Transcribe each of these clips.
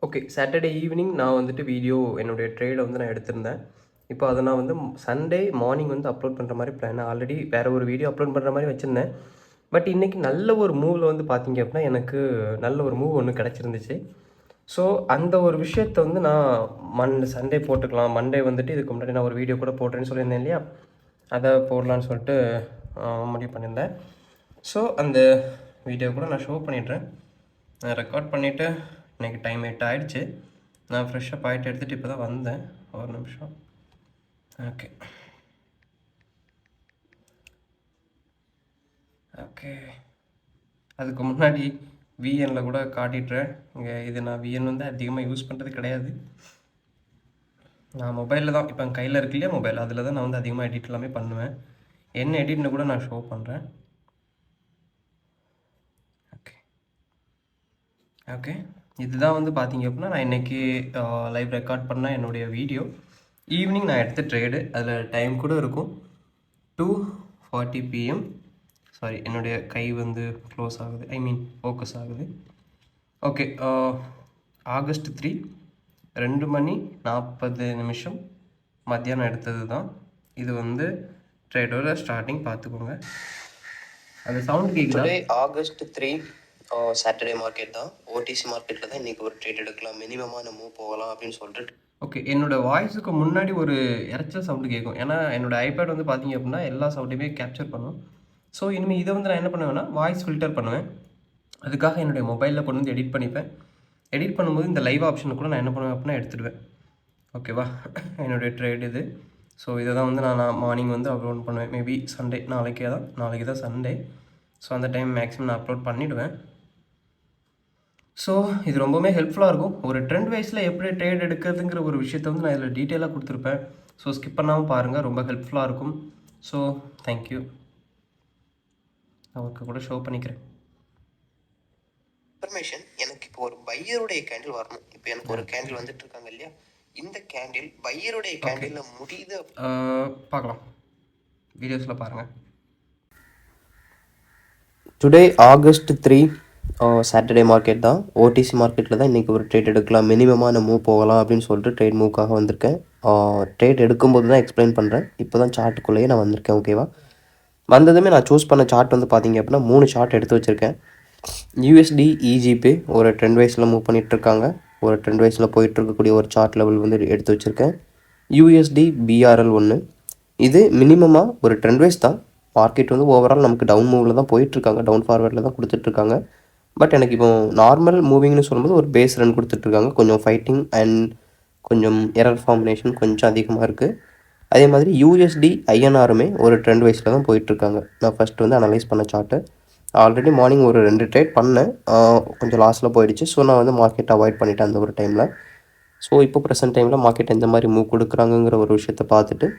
Okay. Saturday evening நான் வந்துட்டு video என்னுடைய ட்ரேட வந்து நான் எடுத்திருந்தேன். இப்போ அத நான் வந்து சண்டே மார்னிங் வந்து அப்லோட் பண்ற மாரி பிளான். ஆல்ரெடி வேற ஒரு வீடியோ அப்லோட் பண்ற மாரி வச்சிருந்தேன். பட் இன்னைக்கு நல்ல ஒரு மூவ்ல வந்து பார்த்தீங்க அப்டின்னா, எனக்கு நல்ல ஒரு மூவ் ஒண்ணு கிடைச்சிருந்துச்சு. ஸோ அந்த ஒரு விஷயத்த வந்து நான் சண்டே போட்டுக்கலாம். மண்டே வந்துட்டு இதுக்கு முன்னாடி நான் ஒரு வீடியோ கூட போட்டேன்னு சொல்லியிருந்தேன் இல்லையா? அத போடலான்னு சொல்லிட்டு முடிவு பண்ணியிருந்தேன். ஸோ அந்த வீடியோ கூட நான் ஷோ பண்ணிடுறேன். நான் ரெக்கார்ட் பண்ணிவிட்டு இன்றைக்கி டைம் 8 ஆகிடுச்சு. நான் ஃப்ரெஷ்ஷப் ஆகிட்டு எடுத்துகிட்டு இப்போ தான் வந்தேன். ஒரு நிமிஷம். ஓகே ஓகே அதுக்கு முன்னாடி விஎனில் கூட காட்டிட்டுறேன். இங்கே இது நான் விஎன் வந்து அதிகமாக யூஸ் பண்ணுறது கிடையாது. நான் மொபைலில் தான் இப்போ என் கையில் இருக்கு இல்லையா மொபைல், அதில் தான் நான் வந்து அதிகமாக எடிட் எல்லாமே பண்ணுவேன். என்ன எடிட்னு கூட நான் ஷோ பண்ணுறேன். ஓகே ஓகே இதுதான் வந்து பார்த்தீங்க அப்படின்னா நான் இன்றைக்கி லைவ் ரெக்கார்ட் பண்ண என்னுடைய வீடியோ. ஈவினிங் நான் எடுத்த ட்ரேடு, அதில் டைம் கூட இருக்கும் 2:40 PM. சாரி, என்னுடைய கை வந்து க்ளோஸ் ஆகுது, ஐ மீன் ஃபோக்கஸ் ஆகுது. ஓகே, ஆகஸ்ட் 3 2:40 மத்தியானம் எடுத்தது தான். இது வந்து ட்ரேடோட ஸ்டார்டிங் பார்த்துக்கோங்க. அந்த சவுண்ட் கேட்குதா? ஆகஸ்ட் 3 சாட்டர்டே மார்க்கெட் தான். ஓடிசி மார்க்கெட்டில் தான் இன்றைக்கி ஒரு ட்ரேட் எடுக்கலாம், மினிமமாக நம்ம மூவ் போகலாம் அப்படின்னு சொல்லிட்டு. ஓகே, என்னோடய வாய்ஸுக்கு முன்னாடி ஒரு இரைச்சல் சவுண்டு கேட்கும். ஏன்னா என்னோடய ஐபேட் வந்து பார்த்தீங்க அப்படின்னா எல்லா சவுண்டையுமே கேப்சர் பண்ணும். ஸோ இனிமேல் இதை வந்து நான் என்ன பண்ணுவேன்னா வாய்ஸ் ஃபில்டர் பண்ணுவேன். அதுக்காக என்னுடைய மொபைலில் கொண்டு வந்து எடிட் பண்ணிப்பேன். எடிட் பண்ணும்போது இந்த லைவ் ஆப்ஷனை கூட நான் என்ன பண்ணுவேன் அப்படின்னா எடுத்துடுவேன். ஓகேவா? என்னுடைய ட்ரேட் இது. ஸோ இதை தான் வந்து நான் மார்னிங் வந்து அப்லோட் பண்ணுவேன். மேபி சண்டே, நாளைக்கு தான் சண்டே. ஸோ அந்த டைம் மேக்ஸிமம் நான் அப்லோட் பண்ணிவிடுவேன். ஸோ இது ரொம்பவுமே ஹெல்ப்ஃபுல்லாக இருக்கும். ஒரு ட்ரெண்ட் வைஸில் எப்படி ட்ரேட் எடுக்கிறதுங்கிற ஒரு விஷயத்தை வந்து நான் இதில் டீட்டெயிலாக கொடுத்துருப்பேன். ஸோ ஸ்கிப் பண்ணாமல் பாருங்கள், ரொம்ப ஹெல்ப்ஃபுல்லாக இருக்கும். So thank you. அவருக்கு கூட ஷோ பண்ணிக்கிறேன். இன்ஃபர்மேஷன் எனக்கு இப்போ ஒரு பையருடைய கேண்டில் வரணும். இப்போ எனக்கு ஒரு கேண்டில் வந்துட்டு இருக்காங்க இல்லையா, இந்த கேண்டில் பையருடைய கேண்டில் முடியுது. பார்க்கலாம், வீடியோஸில் பாருங்கள். டுடே ஆகஸ்ட் 3 சாட்டர்டே மார்க்கெட் தான். ஓடிசி மார்க்கெட்டில் தான் இன்றைக்கி ஒரு ட்ரேட் எடுக்கலாம், மினிமமாக நம்ம மூவ் போகலாம் அப்படின்னு சொல்லிட்டு ட்ரேட் மூவ்க்காக வந்திருக்கேன். ட்ரேட் எடுக்கும்போது தான் எக்ஸ்பிளைன் பண்ணுறேன். இப்போ தான் சார்ட்டுக்குள்ளேயே நான் வந்திருக்கேன். ஓகேவா? வந்ததுமே நான் சூஸ் பண்ண சார்ட் வந்து பார்த்தீங்க அப்படின்னா 3 சார்ட் எடுத்து வச்சுருக்கேன். யூஎஸ்டி இஜிபி ஒரு ட்ரெண்ட் வைஸில் மூவ் பண்ணிகிட்ருக்காங்க. ஒரு ட்ரெண்ட் வைஸில் போயிட்டுருக்கக்கூடிய ஒரு சார்ட் லெவல் வந்து எடுத்து வச்சுருக்கேன். யூஎஸ்டி பிஆர்எல் 1, இது மினிமமாக ஒரு ட்ரெண்ட் வைஸ் தான். மார்க்கெட் வந்து ஓவரால் நமக்கு டவுன் மூவில் தான் போயிட்டுருக்காங்க, டவுன் ஃபார்வர்டில் தான் கொடுத்துட்ருக்காங்க. பட் எனக்கு இப்போ நார்மல் மூவிங்னு சொல்லும்போது ஒரு பேஸ் ரன் கொடுத்துட்ருக்காங்க. கொஞ்சம் ஃபைட்டிங் அண்ட் கொஞ்சம் எரர் ஃபார்மினேஷன் கொஞ்சம் அதிகமாக இருக்குது. அதே மாதிரி யூஎஸ்டி ஐஎன்ஆருமே ஒரு ட்ரெண்ட் வைஸில் தான் போயிட்டுருக்காங்க. நான் ஃபஸ்ட்டு வந்து அனலைஸ் பண்ண சார்ட்டு. ஆல்ரெடி மார்னிங் ஒரு 2 ட்ரேட் பண்ணேன், கொஞ்சம் லாஸில் போயிடுச்சு. ஸோ நான் வந்து மார்க்கெட் அவாய்ட் பண்ணிட்டேன் அந்த ஒரு டைமில். ஸோ இப்போ ப்ரெசென்ட் டைமில் மார்க்கெட் எந்த மாதிரி மூவ் கொடுக்குறாங்கங்கிற ஒரு விஷயத்தை பார்த்துட்டு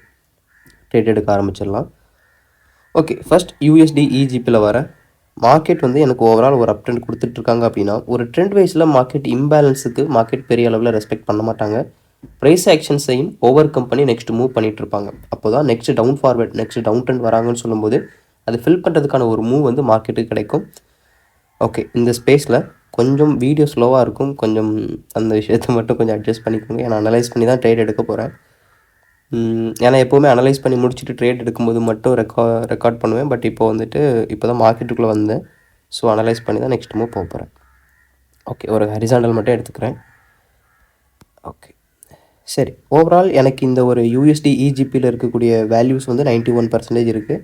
ட்ரேட் எடுக்க ஆரம்பிச்சிடலாம். ஓகே, ஃபஸ்ட் யூஎஸ்டி இஜிபியில் வர மார்க்கெட் வந்து எனக்கு ஓவரால் ஒரு அப் ட்ரெண்ட் கொடுத்துட்ருக்காங்க அப்படின்னா, ஒரு ட்ரெண்ட் வைஸில் மார்க்கெட் இம்பேலன்ஸுக்கு மார்க்கெட் பெரிய அளவில் ரெஸ்பெக்ட் பண்ண மாட்டாங்க. ப்ரைஸ் ஆக்ஷன்ஸையும் ஓவர் கம்பெனி நெக்ஸ்ட் மூவ் பண்ணிகிட்ருப்பாங்க. அப்போ தான் next down forward, next down trend வராங்கன்னு சொல்லும்போது அது ஃபில் பண்ணுறதுக்கான ஒரு மூவ் வந்து மார்க்கெட்டுக்கு கிடைக்கும். ஓகே, இந்த ஸ்பேஸில் கொஞ்சம் வீடியோ ஸ்லோவாக இருக்கும், கொஞ்சம் அந்த விஷயத்தை மட்டும் கொஞ்சம் அட்ஜஸ்ட் பண்ணிக்கோங்க. ஏன்னா அனலைஸ் பண்ணி தான் ட்ரேட் எடுக்க போகிறேன். ஏன்னா எப்போவுமே அனலைஸ் பண்ணி முடிச்சுட்டு ட்ரேட் எடுக்கும்போது மட்டும் ரெக்கார்ட் பண்ணுவேன். பட் இப்போ வந்துட்டு இப்போ தான் மார்க்கெட்டுக்குள்ளே வந்தேன். ஸோ அனலைஸ் பண்ணி தான் நெக்ஸ்ட் மூவ் போக போகிறேன். ஓகே, ஒரு ஹரிசாண்டல் மட்டும் எடுத்துக்கிறேன். ஓகே, சரி. ஓவரால் எனக்கு இந்த ஒரு யூஎஸ்டி இஜிபியில் இருக்கக்கூடிய வேல்யூஸ் வந்து 91% இருக்குது.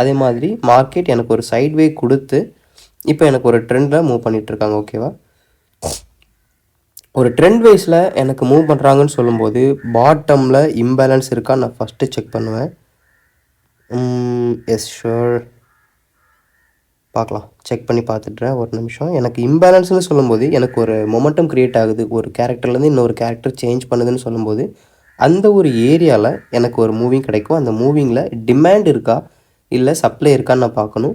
அதே மாதிரி மார்க்கெட் எனக்கு ஒரு சைட்வே கொடுத்து இப்போ எனக்கு ஒரு ட்ரெண்டில் மூவ் பண்ணிகிட்ருக்காங்க. ஓகேவா? ஒரு ட்ரெண்ட் வைஸில் எனக்கு மூவ் பண்ணுறாங்கன்னு சொல்லும்போது பாட்டமில் இம்பேலன்ஸ் இருக்கான்னு நான் ஃபஸ்ட்டு செக் பண்ணுவேன். எஸ் ஷூர், பார்க்கலாம், செக் பண்ணி பார்த்துட்றேன் ஒரு நிமிஷம். எனக்கு இம்பேலன்ஸ்னு சொல்லும்போது எனக்கு ஒரு மொமெண்டம் க்ரியேட் ஆகுது, ஒரு கேரக்டர்லேருந்து இன்னொரு கேரக்டர் சேஞ்ச் பண்ணுதுன்னு சொல்லும்போது அந்த ஒரு ஏரியாவில் எனக்கு ஒரு மூவிங் கிடைக்கும். அந்த மூவிங்கில் டிமாண்ட் இருக்கா இல்லை சப்ளை இருக்கான்னு நான் பார்க்கணும்.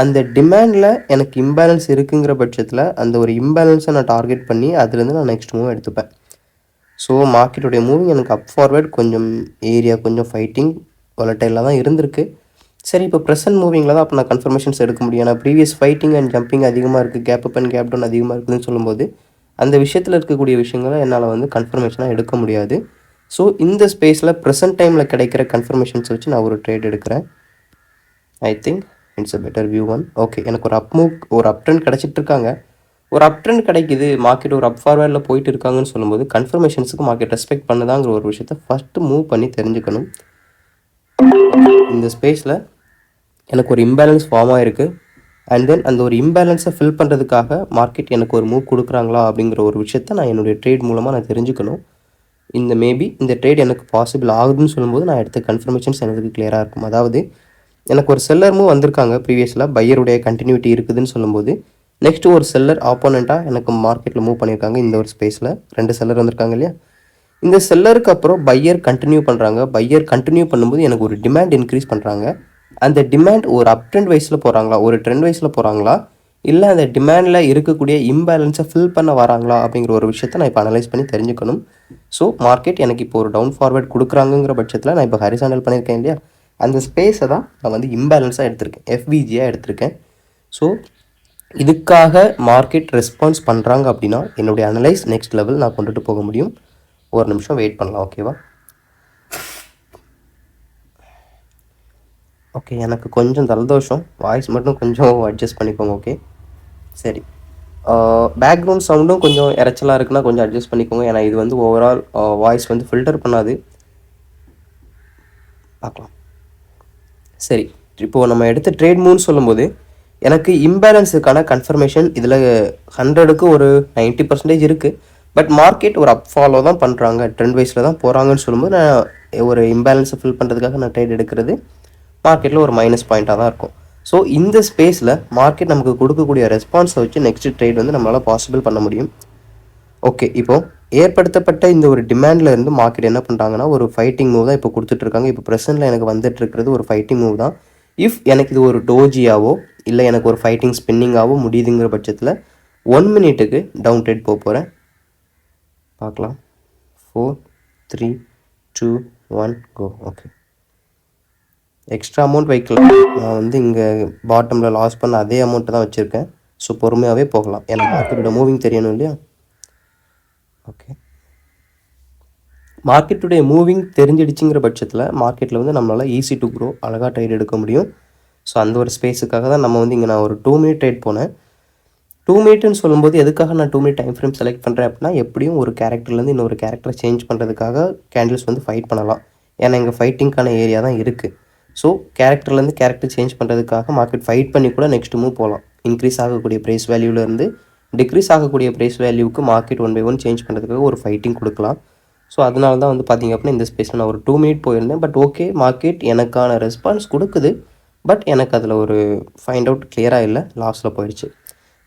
அந்த டிமாண்டில் எனக்கு இம்பேலன்ஸ் இருக்குங்கிற பட்சத்தில் அந்த ஒரு இம்பேலன்ஸை நான் டார்கெட் பண்ணி அதுலேருந்து நான் நெக்ஸ்ட் மூவ் எடுத்துப்பேன். ஸோ மார்க்கெட்டுடைய மூவிங் எனக்கு அப் ஃபார்வர்ட் கொஞ்சம் ஏரியா கொஞ்சம் ஃபைட்டிங் வாலடைலாக தான் இருந்திருக்கு. சரி, இப்போ ப்ரெசன்ட் மூவிங்கில் தான் அப்போ நான் கன்ஃபர்மேஷன்ஸ் எடுக்க முடியும். ஏன்னா ப்ரீவியஸ் ஃபைட்டிங் அண்ட் ஜம்பிங் அதிகமாக இருக்குது, gap up and gap down அதிகமாக இருக்குதுன்னு சொல்லும்போது அந்த விஷயத்தில் இருக்கக்கூடிய விஷயங்களை என்னால் வந்து கன்ஃபர்மேஷனாக எடுக்க முடியாது. ஸோ இந்த ஸ்பேஸில் ப்ரெசன்ட் டைமில் கிடைக்கிற கன்ஃபர்மேஷன்ஸ் வச்சு நான் ஒரு ட்ரேட் எடுக்கிறேன். I think it's a better view one. Okay, எனக்கு ஒரு அப் ட்ரெண்ட் கிடச்சிட்டு இருக்காங்க. ஒரு அப் ட்ரெண்ட் கிடைக்குது, மார்க்கெட் ஒரு அப் ஃபார்வேர்டில் போயிட்டு இருக்காங்கன்னு சொல்லும்போது கன்ஃபர்மேஷன்ஸுக்கு மார்க்கெட் ரெஸ்பெக்ட் பண்ணுதாங்கிற ஒரு விஷயத்த ஃபஸ்ட்டு மூவ் பண்ணி தெரிஞ்சுக்கணும். இந்த ஸ்பேஸில் எனக்கு ஒரு இம்பேலன்ஸ் ஃபார்ம் ஆகிருக்கு. அண்ட் தென் அந்த ஒரு இம்பேலன்ஸை ஃபில் பண்ணுறதுக்காக மார்க்கெட் எனக்கு ஒரு மூவ் கொடுக்குறாங்களா அப்படிங்கிற ஒரு விஷயத்த நான் என்னுடைய ட்ரேட் மூலமாக நான் தெரிஞ்சுக்கணும். மேபி இந்த ட்ரேட் எனக்கு பாசிபிள் ஆகுதுன்னு சொல்லும்போது நான் எடுத்த கன்ஃபர்மேஷன்ஸ் எனக்கு கிளியராக இருக்கும். அதாவது எனக்கு ஒரு செல்லர் மூவ் வந்திருக்காங்க ப்ரீவியஸில், பையருடைய கண்டினியூட்டி இருக்குதுன்னு சொல்லும்போது நெக்ஸ்ட்டு ஒரு செல்லர் ஆப்போனண்ட்டாக எனக்கு மார்க்கெட்டில் மூவ் பண்ணியிருக்காங்க. இந்த ஒரு ஸ்பேஸில் 2 செல்லர் வந்திருக்காங்க இல்லையா? இந்த செல்லருக்கு அப்புறம் பையர் கண்டினியூ பண்ணுறாங்க. பையர் கண்டினியூ பண்ணும்போது எனக்கு ஒரு டிமாண்ட் இன்க்ரீஸ் பண்ணுறாங்க. அந்த டிமாண்ட் ஒரு அப் ட்ரெண்ட் வைஸில் போகிறாங்களா, ஒரு ட்ரெண்ட் வைஸில் போகிறாங்களா, இல்லை அந்த டிமாண்டில் இருக்கக்கூடிய இம்பேலன்ஸை ஃபில் பண்ண வராங்களா அப்படிங்கிற ஒரு விஷயத்தை நான் இப்போ அனலைஸ் பண்ணி தெரிஞ்சுக்கணும். ஸோ மார்க்கெட் எனக்கு இப்போ ஒரு டவுன் ஃபார்வர்ட் கொடுக்குறாங்கிற பட்சத்தில் நான் இப்போ ஹரிசாண்டல் பண்ணியிருக்கேன் இல்லையா, அந்த ஸ்பேஸை தான் நான் வந்து இம்பேலன்ஸாக எடுத்திருக்கேன், எஃபிஜியாக எடுத்திருக்கேன். ஸோ இதுக்காக மார்க்கெட் ரெஸ்பான்ஸ் பண்ணுறாங்க அப்படின்னா என்னுடைய அனலைஸ் நெக்ஸ்ட் லெவல் நான் கொண்டுட்டு போக முடியும். ஒரு நிமிஷம் வெயிட் பண்ணலாம், ஓகேவா? ஓகே, எனக்கு கொஞ்சம் ஜலதோஷம், வாய்ஸ் மட்டும் கொஞ்சம் அட்ஜஸ்ட் பண்ணிக்கோங்க. ஓகே, சரி. பேக்ரவுண்ட் சவுண்டும் கொஞ்சம் இறைச்சலாக இருக்குன்னா கொஞ்சம் அட்ஜஸ்ட் பண்ணிக்கோங்க. ஏன்னா இது வந்து ஓவரால் வாய்ஸ் வந்து ஃபில்டர் பண்ணாது. பார்க்கலாம். சரி, இப்போது நம்ம எடுத்த ட்ரேட் மூவ்னு சொல்லும்போது எனக்கு இம்பேலன்ஸுக்கான கன்ஃபர்மேஷன் இதில் 100க்கு ஒரு 90% இருக்குது. பட் மார்க்கெட் ஒரு அப் ஃபாலோ தான் பண்ணுறாங்க, ட்ரெண்ட் வைஸில் தான் போகிறாங்கன்னு சொல்லும்போது நான் ஒரு இம்பேலன்ஸை ஃபில் பண்ணுறதுக்காக நான் ட்ரேட் எடுக்கிறது மார்க்கெட்டில் ஒரு மைனஸ் பாயிண்ட்டாக தான் இருக்கும். ஸோ இந்த ஸ்பேஸில் மார்க்கெட் நமக்கு கொடுக்கக்கூடிய ரெஸ்பான்ஸை வச்சு நெக்ஸ்ட் ட்ரேட் வந்து நம்மளால் பாசிபிள் பண்ண முடியும். ஓகே, இப்போது ஏற்படுத்தப்பட்ட இந்த ஒரு டிமாண்டில் இருந்து மார்க்கெட் என்ன பண்ணுறாங்கன்னா ஒரு ஃபைட்டிங் மூவ் தான் இப்போ கொடுத்துட்ருக்காங்க. இப்போ ப்ரெசென்ட்டில் எனக்கு வந்துட்டு இருக்கிறது ஒரு ஃபைட்டிங் மூவ் தான். இஃப் எனக்கு இது ஒரு டோஜியாவோ இல்லை எனக்கு ஒரு ஃபைட்டிங் ஸ்பின்னிங்காவோ முடியுதுங்கிற பட்சத்தில் 1 மினிட்டுக்கு டவுன் ட்ரேட் போக போகிறேன். பார்க்கலாம். 4 3 2 1 கோ. ஓகே, எக்ஸ்ட்ரா அமௌண்ட் வைக்கல, நான் வந்து இங்கே பாட்டமில் லாஸ் பண்ண அதே அமௌண்ட்டை தான் வச்சுருக்கேன். ஸோ பொறுமையாகவே போகலாம், ஏன்னா மார்க்கெட்டோட மூவிங் தெரியணும் இல்லையா? ஓகே, மார்க்கெட்டுடைய மூவிங் தெரிஞ்சிடுச்சுங்கிற பட்சத்தில் மார்க்கெட்டில் வந்து நம்மளால் ஈஸி டு க்ரோ அழகாக ட்ரேட் எடுக்க முடியும். ஸோ அந்த ஒரு ஸ்பேஸுக்காக தான் நம்ம வந்து இங்கே நான் ஒரு 2 மினிட் ட்ரேட் போனேன். 2 மினிட்னு சொல்லும்போது எதுக்காக நான் 2 மினிட் டைம் ஃப்ரேம் செலக்ட் பண்ணுறேன் அப்படின்னா, எப்படியும் ஒரு கேரக்டர்லேருந்து இன்னொரு கேரக்டரை சேஞ்ச் பண்ணுறதுக்காக கேண்டில்ஸ் வந்து ஃபைட் பண்ணலாம். ஏன்னா இங்கே ஃபைட்டிங்கான ஏரியா தான் இருக்குது. ஸோ கேரக்டர்லேருந்து கேரக்டர் சேஞ்ச் பண்ணுறதுக்காக மார்க்கெட் ஃபைட் பண்ணி கூட நெக்ஸ்ட் மூவ் போகலாம். இன்க்ரீஸ் ஆகக்கூடிய ப்ரைஸ் வேல்யூலேருந்து டிக்ரீஸ் ஆகக்கூடிய ப்ரைஸ் வேல்யூவுக்கு மார்க்கெட் 1 பை 1 சேஞ்ச் பண்ணுறதுக்காக ஒரு ஃபைட்டிங் கொடுக்கலாம். ஸோ அதனால தான் வந்து பார்த்திங்க அப்படின்னா இந்த ஸ்பேஸில் நான் ஒரு 2 மினிட் போயிருந்தேன். பட் ஓகே, மார்க்கெட் எனக்கான ரெஸ்பான்ஸ் கொடுக்குது. பட் எனக்கு அதில் ஒரு ஃபைண்ட் அவுட் கிளியராக இல்லை, லாஸில் போயிடுச்சு.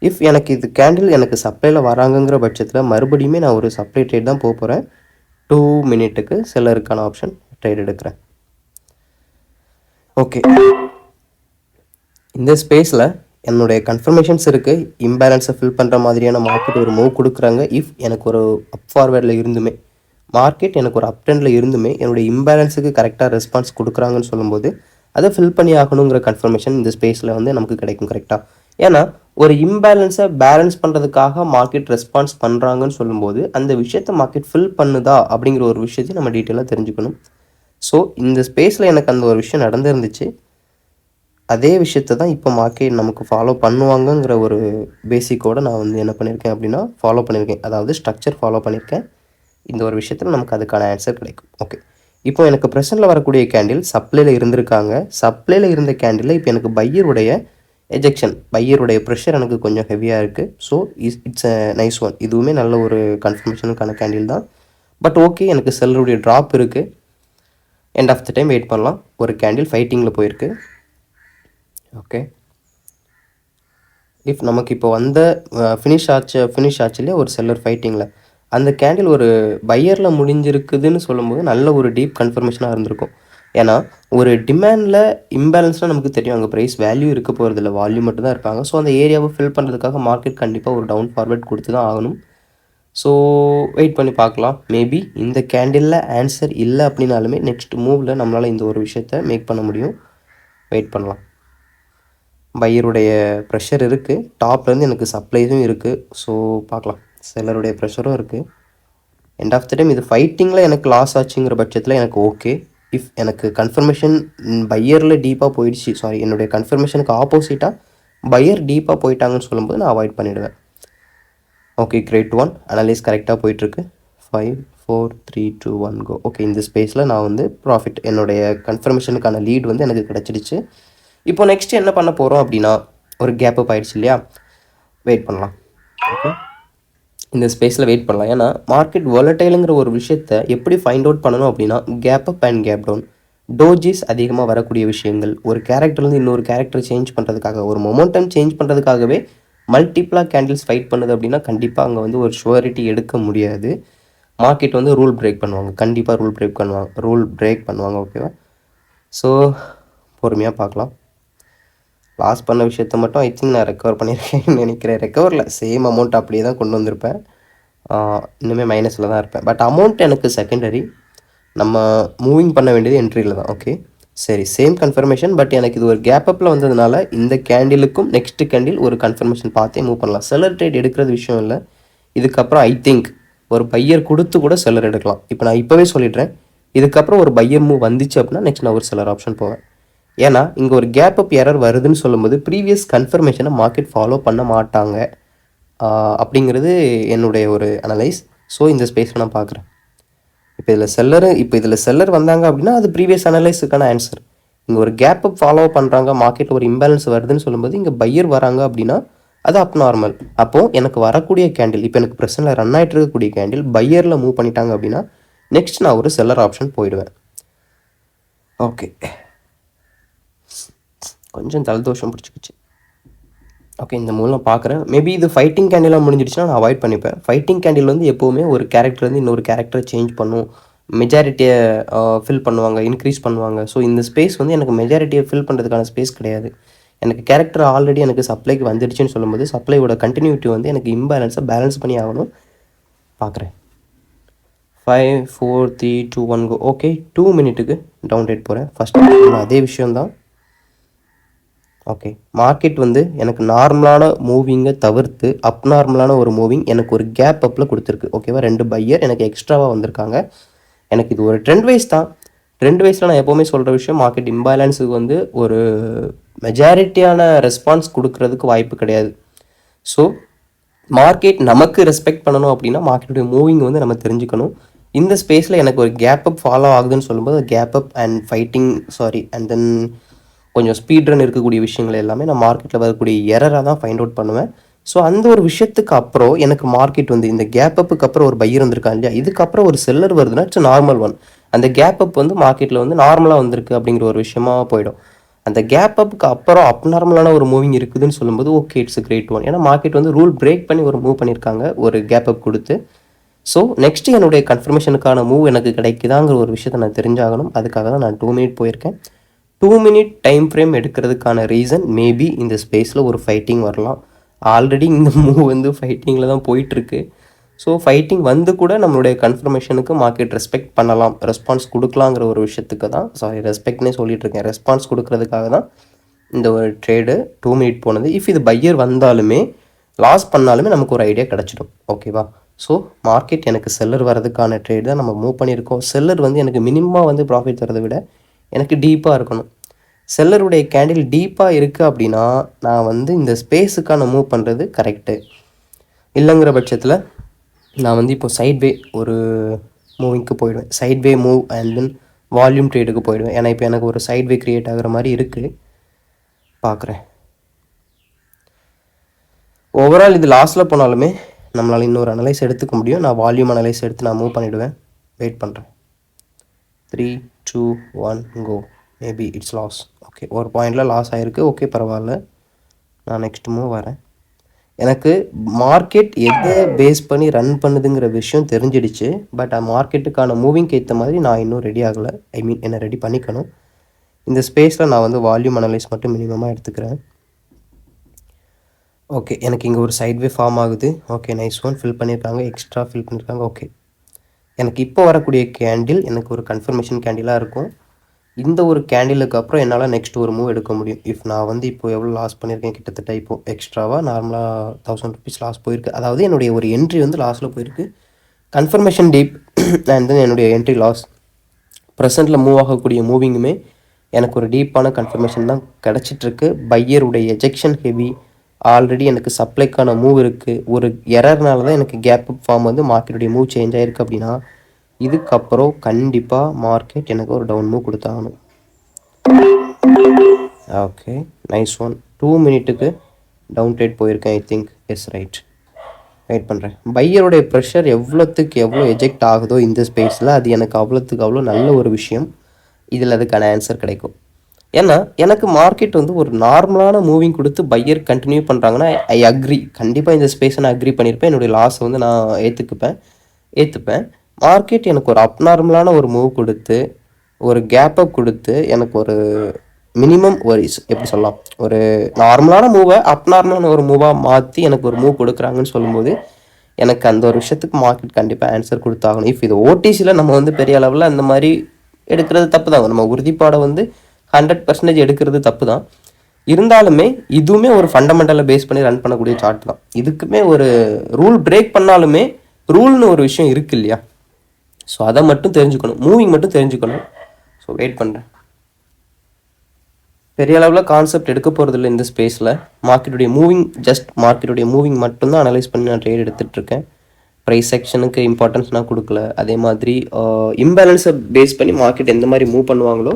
இஃப் எனக்கு இது கேண்டில் எனக்கு சப்ளையில் வராங்கங்கிற பட்சத்தில் மறுபடியுமே நான் ஒரு சப்ளை ட்ரேட் தான் போக போகிறேன். 2 மினிட்டுக்கு செல்லருக்கான ஆப்ஷன் ட்ரேட் எடுக்கிறேன். ஓகே, இந்த ஸ்பேஸில் என்னுடைய கன்ஃபர்மேஷன்ஸ் இருக்குது. இம்பேலன்ஸை ஃபில் பண்ணுற மாதிரியான மார்க்கெட் ஒரு மூவ் கொடுக்குறாங்க. இஃப் எனக்கு ஒரு அப் ஃபார்வேர்டில் இருந்துமே மார்க்கெட் எனக்கு ஒரு அப் ட்ரெண்டில் இருந்துமே என்னுடைய இம்பேலன்ஸுக்கு கரெக்டாக ரெஸ்பான்ஸ் கொடுக்குறாங்கன்னு சொல்லும்போது அதை ஃபில் பண்ணி ஆகணுங்கிற கன்ஃபர்மேஷன் இந்த ஸ்பேஸில் வந்து நமக்கு கிடைக்கும் கரெக்டாக. ஏன்னா ஒரு இம்பேலன்ஸை பேலன்ஸ் பண்ணுறதுக்காக மார்க்கெட் ரெஸ்பான்ஸ் பண்ணுறாங்கன்னு சொல்லும்போது அந்த விஷயத்தை மார்க்கெட் ஃபில் பண்ணுதா அப்படிங்கிற ஒரு விஷயத்தையும் நம்ம டீட்டெயிலாக தெரிஞ்சுக்கணும். ஸோ இந்த ஸ்பேஸில் எனக்கு அந்த ஒரு விஷயம் நடந்துருந்துச்சு. அதே விஷயத்தை தான் இப்போ மார்க்கெட் நமக்கு ஃபாலோ பண்ணுவாங்கங்கிற ஒரு பேசிக்கோடு நான் வந்து என்ன பண்ணியிருக்கேன் அப்படின்னா ஃபாலோ பண்ணியிருக்கேன். அதாவது ஸ்ட்ரக்சர் ஃபாலோ பண்ணியிருக்கேன். இந்த ஒரு விஷயத்தில் நமக்கு அதுக்கான ஆன்சர் கிடைக்கும். ஓகே, இப்போ எனக்கு ப்ரெசென்ட்டில் வரக்கூடிய கேண்டில் சப்ளையில் இருந்திருக்காங்க. சப்ளையில் இருந்த கேண்டில் இப்போ எனக்கு பையருடைய எஜெக்ஷன், பையருடைய ப்ரெஷர் எனக்கு கொஞ்சம் ஹெவியாக இருக்குது. So it's a nice one. இதுவுமே நல்ல ஒரு கன்ஃபர்மேஷனுக்கான கேண்டில் தான். பட் ஓகே, எனக்கு செல்லருடைய ட்ராப் இருக்குது. End of the time wait பண்ணலாம். ஒரு கேண்டில் ஃபைட்டிங்கில் போயிருக்கு. ஓகே, இஃப் நமக்கு இப்போ வந்த ஃபினிஷ் ஆச்சு இல்லையா ஒரு செல்லர் ஃபைட்டிங்கில், அந்த கேண்டில் ஒரு பையரில் முடிஞ்சிருக்குதுன்னு சொல்லும்போது நல்ல ஒரு டீப் கன்ஃபர்மேஷனாக இருந்திருக்கும். ஏன்னா ஒரு டிமாண்டில் இம்பேலன்ஸ்னால் நமக்கு தெரியும், அங்கே ப்ரைஸ் வேல்யூ இருக்க போகிறதில்ல, வால்யூம் மட்டும் தான் இருப்பாங்க. ஸோ அந்த ஏரியாவை ஃபில் பண்ணுறதுக்காக மார்க்கெட் கண்டிப்பாக ஒரு டவுன் ஃபார்வர்ட் கொடுத்து தான் ஆகணும். ஸோ வெயிட் பண்ணி பார்க்கலாம். மேபி இந்த கேண்டிலில் ஆன்சர் இல்லை அப்படின்னாலுமே நெக்ஸ்ட் மூவில் நம்மளால் இந்த ஒரு விஷயத்தை மேக் பண்ண முடியும். வெயிட் பண்ணலாம். பையருடைய ப்ரெஷர் இருக்குது, டாப்லேருந்து எனக்கு சப்ளைஸும் இருக்குது. ஸோ பார்க்கலாம். செல்லருடைய ப்ரெஷரும் இருக்குது. எண்ட் ஆஃப் த டைம் இது ஃபைட்டிங்கில் எனக்கு லாஸ் ஆச்சுங்கிற பட்சத்தில் எனக்கு ஓகே. இஃப் எனக்கு கன்ஃபர்மேஷன் பையரில் டீப்பாக போயிடுச்சு, சாரி என்னுடைய கன்ஃபர்மேஷனுக்கு ஆப்போசிட்டாக பையர் டீப்பாக போயிட்டாங்கன்னு சொல்லும்போது நான் அவாய்ட் பண்ணிவிடுவேன். Okay, grade one. அனலைஸ் கரெக்டாக போயிட்டுருக்கு. 5 4 3 2 1 கோ. ஓகே, இந்த ஸ்பேஸில் நான் வந்து ப்ராஃபிட், என்னுடைய கன்ஃபர்மேஷனுக்கான லீட் வந்து எனக்கு கிடச்சிடுச்சு. இப்போ நெக்ஸ்ட் என்ன பண்ண போகிறோம் அப்படின்னா, ஒரு கேப் அப் ஆகிடுச்சு இல்லையா, வெயிட் பண்ணலாம். ஓகே, இந்த ஸ்பேஸில் வெயிட் பண்ணலாம். ஏன்னா மார்க்கெட் வாலட்டைலுங்கிற ஒரு விஷயத்தை எப்படி ஃபைண்ட் அவுட் பண்ணணும் அப்படின்னா, gap up and gap down, dojis அதிகமாக வரக்கூடிய விஷயங்கள், ஒரு கேரக்டர்லேருந்து இன்னொரு கேரக்டர் சேஞ்ச் பண்ணுறதுக்காக, ஒரு மொமெண்டம் சேஞ்ச் பண்ணுறதுக்காகவே மல்டிப்ளாக கேண்டில்ஸ் ஃபைட் பண்ணுது அப்படின்னா கண்டிப்பாக அங்கே வந்து ஒரு ஷுவரிட்டி எடுக்க முடியாது. மார்க்கெட் வந்து ரூல் பிரேக் பண்ணுவாங்க, கண்டிப்பாக ரூல் பிரேக் பண்ணுவாங்க. ஓகேவா? ஸோ பொறுமையாக பார்க்கலாம். லாஸ் பண்ண விஷயத்த மட்டும் ஐ திங்க் நான் ரெக்கவர் பண்ணியிருக்கேன்னு நினைக்கிறேன். ரெக்கவரில் சேம் அமௌண்ட் அப்படியே தான் கொண்டு வந்திருப்பேன். இன்னுமே மைனஸில் தான் இருப்பேன். பட் அமௌண்ட் எனக்கு செகண்டரி. நம்ம மூவிங் பண்ண வேண்டியது என்ட்ரியில் தான். ஓகே, சரி, சேம் கன்ஃபர்மேஷன். பட் எனக்கு இது ஒரு கேப் அப்பில் வந்ததுனால இந்த கேண்டிலுக்கும் நெக்ஸ்ட் கேண்டில் ஒரு கன்ஃபர்மேஷன் பார்த்தே மூவ் பண்ணலாம். செல்லர் ட்ரேட் எடுக்கிறது விஷயம் இல்லை. இதுக்கப்புறம் ஐ திங்க் ஒரு பையர் கொடுத்து கூட செல்லர் எடுக்கலாம். இப்போ நான் இப்போவே சொல்லிடுறேன், இதுக்கப்புறம் ஒரு பையர் மூவ் வந்துச்சு அப்படின்னா நெக்ஸ்ட் நான் ஒரு செல்லர் ஆப்ஷன் போவேன். ஏன்னா இங்கே ஒரு கேப் அப் எரர் வருதுன்னு சொல்லும்போது ப்ரீவியஸ் கன்ஃபர்மேஷனை மார்க்கெட் ஃபாலோ பண்ண மாட்டாங்க அப்படிங்கிறது என்னுடைய ஒரு அனலைஸ். ஸோ இந்த ஸ்பேஸில் நான் பார்க்குறேன். இப்போ இதில் செல்லர் வந்தாங்க அப்படின்னா அது ப்ரீவியஸ் அனலைஸுக்கான ஆன்சர். இங்கே ஒரு கேப் அப் ஃபாலோ பண்ணுறாங்க, மார்க்கெட் ஒரு இம்பேலன்ஸ் வருதுன்னு சொல்லும்போது இங்கே பையர் வராங்க அப்படின்னா அது அப் நார்மல். அப்போது எனக்கு வரக்கூடிய கேண்டில், இப்போ எனக்கு ப்ரெசென்ட்டில் ரன் ஆகிட்டு இருக்கக்கூடிய கேண்டில் பையரில் மூவ் பண்ணிட்டாங்க அப்படின்னா நெக்ஸ்ட் நான் ஒரு செல்லர் ஆப்ஷன் போயிடுவேன். ஓகே, கொஞ்சம் ஜலதோஷம் பிடிச்சிக்கிச்சு. ஓகே, இந்த மூலம் பார்க்குறேன். மேபி இது ஃபைட்டிங் கேண்டிலாக முடிஞ்சிடுச்சுன்னா நான் அவாய்ட் பண்ணிப்பேன். ஃபைட்டிங் கேண்டில் வந்து எப்போவுமே ஒரு கேரக்டர்லேருந்து இன்னொரு கேரக்டரை சேஞ்ச் பண்ணும், மெஜாரிட்டியை ஃபில் பண்ணுவாங்க, இன்க்ரீஸ் பண்ணுவாங்க. ஸோ இந்த ஸ்பேஸ் வந்து எனக்கு மெஜாரிட்டியை ஃபில் பண்ணுறதுக்கான ஸ்பேஸ் கிடையாது. எனக்கு கேரக்டர் ஆல்ரெடி எனக்கு சப்ளைக்கு வந்துடுச்சுன்னு சொல்லும்போது சப்ளையோட கண்டினியூட்டி வந்து எனக்கு இம்பேலன்ஸை பேலன்ஸ் பண்ணி ஆகணும். பார்க்குறேன். 5 4 3 2 1 கோ. ஓகே, 2 மினிட்டுக்கு டவுன் ரேட் போகிறேன். ஃபஸ்ட்டு அதே விஷயந்தான். ஓகே, மார்க்கெட் வந்து எனக்கு நார்மலான மூவிங்கை தவிர்த்து அப் நார்மலான ஒரு மூவிங் எனக்கு ஒரு கேப் அப்பில் கொடுத்துருக்கு. ஓகேவா? 2 பையர் எனக்கு எக்ஸ்ட்ராவாக வந்திருக்காங்க. எனக்கு இது ஒரு ட்ரெண்ட் வைஸ் தான். ட்ரெண்ட் வைஸில் நான் எப்போவுமே சொல்கிற விஷயம், மார்க்கெட் இம்பேலன்ஸுக்கு வந்து ஒரு மெஜாரிட்டியான ரெஸ்பான்ஸ் கொடுக்கறதுக்கு வாய்ப்பு கிடையாது. ஸோ மார்க்கெட் நமக்கு ரெஸ்பெக்ட் பண்ணணும் அப்படின்னா மார்க்கெட்டுடைய மூவிங் வந்து நம்ம தெரிஞ்சுக்கணும். இந்த ஸ்பேஸில் எனக்கு ஒரு கேப் அப் ஃபாலோ ஆகுதுன்னு சொல்லும்போது gap up and fighting, and then கொஞ்சம் ஸ்பீட் ரன் இருக்கக்கூடிய விஷயங்கள் எல்லாமே நான் மார்க்கெட்டில் வரக்கூடிய எரராக தான் ஃபைண்ட் அவுட் பண்ணுவேன். ஸோ அந்த ஒரு விஷயத்துக்கு அப்புறம் எனக்கு மார்க்கெட் வந்து இந்த கேப் அப்புக்கு அப்புறம் ஒரு பையர் வந்திருக்காங்க இல்லையா, இதுக்கப்புறம் ஒரு செல்லர் வருதுன்னா இட்ஸ் நார்மல் ஒன். அந்த கேப் அப் வந்து மார்க்கெட்டில் வந்து நார்மலாக வந்திருக்கு அப்படிங்கிற ஒரு விஷயமா போயிடும். அந்த கேப் அப்புக்கு அப்புறம் அப் நார்மலான ஒரு மூவிங் இருக்குதுன்னு சொல்லும்போது ஓகே, இட்ஸ் கிரேட் ஒன். ஏன்னா மார்க்கெட் வந்து ரூல் பிரேக் பண்ணி ஒரு மூவ் பண்ணியிருக்காங்க, ஒரு கேப் அப் கொடுத்து. ஸோ நெக்ஸ்ட் என்னுடைய கன்ஃபர்மேஷனுக்கான மூவ் எனக்கு கிடைக்குதாங்கிற ஒரு விஷயத்தை நான் தெரிஞ்சாகணும். அதுக்காக தான் நான் 2 மினிட் போயிருக்கேன். 2 மினிட் டைம் ஃப்ரேம் எடுக்கிறதுக்கான ரீசன் மேபி இந்த ஸ்பேஸில் ஒரு ஃபைட்டிங் வரலாம். ஆல்ரெடி இந்த மூவ் வந்து ஃபைட்டிங்கில் தான் போயிட்டுருக்கு. ஸோ ஃபைட்டிங் வந்து கூட நம்மளுடைய கன்ஃபர்மேஷனுக்கு மார்க்கெட் ரெஸ்பெக்ட் பண்ணலாம், ரெஸ்பான்ஸ் கொடுக்கலாங்கிற ஒரு விஷயத்துக்கு தான், ரெஸ்பெக்ட்னே சொல்லிகிட்ருக்கேன், ரெஸ்பான்ஸ் கொடுக்கறதுக்காக தான் இந்த ஒரு ட்ரேடு 2 மினிட் போனது. இஃப் இது பையர் வந்தாலுமே லாஸ் பண்ணாலுமே நமக்கு ஒரு ஐடியா கிடச்சிடும். ஓகேவா? ஸோ மார்க்கெட் எனக்கு செல்லர் வரதுக்கான ட்ரேட் தான் நம்ம மூவ் பண்ணியிருக்கோம். செல்லர் வந்து எனக்கு மினிமமாக வந்து ப்ராஃபிட் தரதை விட எனக்கு டீப்பாக இருக்கணும். செல்லருடைய கேண்டில் டீப்பாக இருக்குது அப்படின்னா நான் வந்து இந்த ஸ்பேஸுக்கான மூவ் பண்ணுறது கரெக்டு. இல்லைங்கிற பட்சத்தில் நான் வந்து இப்போ சைட்வே ஒரு மூவிங்க்கு போயிடுவேன். Sideway move and then volume ட்ரேடுக்கு போயிடுவேன். ஏன்னா இப்போ எனக்கு ஒரு சைட்வே க்ரியேட் ஆகிற மாதிரி இருக்குது. பார்க்குறேன். ஓவரால் இது லாஸில் போனாலுமே நம்மளால் இன்னொரு அனலைஸ் எடுத்துக்க முடியும். நான் வால்யூம் அனலைஸ் எடுத்து நான் மூவ் பண்ணிவிடுவேன். வெயிட் பண்ணுறேன். 3 2 1 go. Maybe it's loss. Okay, ஒரு பாயிண்டில் லாஸ் ஆகிருக்கு. ஓகே, பரவாயில்ல. நான் நெக்ஸ்ட் மூவ் வரேன். எனக்கு மார்க்கெட் எதை பேஸ் பண்ணி ரன் பண்ணுதுங்கிற விஷயம் தெரிஞ்சிடுச்சு. பட் மார்க்கெட்டுக்கான மூவிங்க்கு ஏற்ற மாதிரி நான் இன்னும் ரெடி ஆகலை. என்னை ரெடி பண்ணிக்கணும். இந்த ஸ்பேஸில் நான் வந்து வால்யூம் அனலைஸ் மட்டும் மினிமமாக எடுத்துக்கிறேன். ஓகே, எனக்கு இங்கே ஒரு சைட்வே ஃபார்ம் ஆகுது. Okay, nice one. ஃபில் பண்ணியிருக்காங்க, எக்ஸ்ட்ரா ஃபில் பண்ணியிருக்காங்க. ஓகே, எனக்கு இப்போ வரக்கூடிய கேண்டில் எனக்கு ஒரு கன்ஃபர்மேஷன் கேண்டிலாக இருக்கும். இந்த ஒரு கேண்டிலுக்கு அப்புறம் என்னால் நெக்ஸ்ட் ஒரு மூவ் எடுக்க முடியும். இஃப் நான் வந்து இப்போ எவ்வளோ லாஸ் பண்ணியிருக்கேன், கிட்டத்தட்ட இப்போ எக்ஸ்ட்ராவாக நார்மலாக ₹1000 லாஸ் போயிருக்கு. அதாவது என்னுடைய ஒரு என்ட்ரி வந்து லாஸில் போயிருக்கு. கன்ஃபர்மேஷன் டீப் அண்ட் தென் என்னுடைய என்ட்ரி லாஸ். ப்ரெசென்ட்டில் மூவ் ஆகக்கூடிய மூவிங்குமே எனக்கு ஒரு டீப்பான கன்ஃபர்மேஷன் தான் கிடச்சிட்ருக்கு. பையருடைய எஜெக்ஷன் ஹெவி. ஆல்ரெடி எனக்கு சப்ளைக்கான மூவ் இருக்குது. ஒரு எரர்னால தான் எனக்கு கேப் அப் ஃபார்ம் வந்து மார்க்கெட்டுடைய மூவ் சேஞ்ச் ஆகிருக்கு. அப்படின்னா இதுக்கப்புறம் கண்டிப்பாக மார்க்கெட் எனக்கு ஒரு டவுன் மூவ் கொடுத்தாகணும். Okay, nice one. 2 மினிட்டுக்கு டவுன் ட்ரேட் போயிருக்கேன். I think yes, right. Wait பண்ணுறேன். பையருடைய ப்ரெஷர் எவ்வளோத்துக்கு எவ்வளோ எஜெக்ட் ஆகுதோ இந்த ஸ்பேஸில், அது எனக்கு அவ்வளோத்துக்கு அவ்வளோ நல்ல ஒரு விஷயம். இதில் அதுக்கான ஆன்சர் கிடைக்கும். ஏன்னா எனக்கு மார்க்கெட் வந்து ஒரு நார்மலான மூவிங் கொடுத்து பையர் கண்டினியூ பண்ணுறாங்கன்னா ஐ அக்ரி. கண்டிப்பாக இந்த ஸ்பேஸை நான் அக்ரி பண்ணியிருப்பேன். என்னுடைய லாஸை வந்து நான் ஏற்றுப்பேன். மார்க்கெட் எனக்கு ஒரு அப்நார்மலான ஒரு மூவ் கொடுத்து, ஒரு கேப் அப் கொடுத்து, எனக்கு ஒரு மினிமம் ஒரு எப்படி சொல்லலாம், ஒரு நார்மலான மூவை அப்நார்மலான ஒரு மூவாக மாற்றி எனக்கு ஒரு மூவ் கொடுக்குறாங்கன்னு சொல்லும்போது எனக்கு அந்த ஒரு விஷயத்துக்கு மார்க்கெட் கண்டிப்பாக ஆன்சர் கொடுத்தாகணும். இஃப் இது ஓடிசியில் நம்ம வந்து பெரிய அளவில் அந்த மாதிரி எடுக்கிறது தப்பு தான். நம்ம உறுதிப்பாடை வந்து 100% எடுக்கிறது தப்பு தான். இருந்தாலுமே இதுவுமே ஒரு ஃபண்டமெண்டலை பேஸ் பண்ணி ரன் பண்ணக்கூடிய சார்ட் தான். இதுக்குமே ஒரு ரூல் பிரேக் பண்ணாலுமே ரூல்னு ஒரு விஷயம் இருக்கு இல்லையா? ஸோ அதை மட்டும் தெரிஞ்சுக்கணும், மூவிங் மட்டும் தெரிஞ்சுக்கணும். ஸோ வெயிட் பண்ணுறேன். பெரிய அளவில் கான்செப்ட் எடுக்க போகிறதில்ல இந்த ஸ்பேஸில். மார்க்கெட்டுடைய மூவிங், ஜஸ்ட் மார்க்கெட்டுடைய மூவிங் மட்டும்தான் அனலைஸ் பண்ணி நான் ட்ரேட் எடுத்துகிட்ருக்கேன். ப்ரைஸ் செக்ஷனுக்கு இம்பார்ட்டன்ஸ் நான் கொடுக்கல. அதே மாதிரி இம்பேலன்ஸை பேஸ் பண்ணி மார்க்கெட் எந்த மாதிரி மூவ் பண்ணுவாங்களோ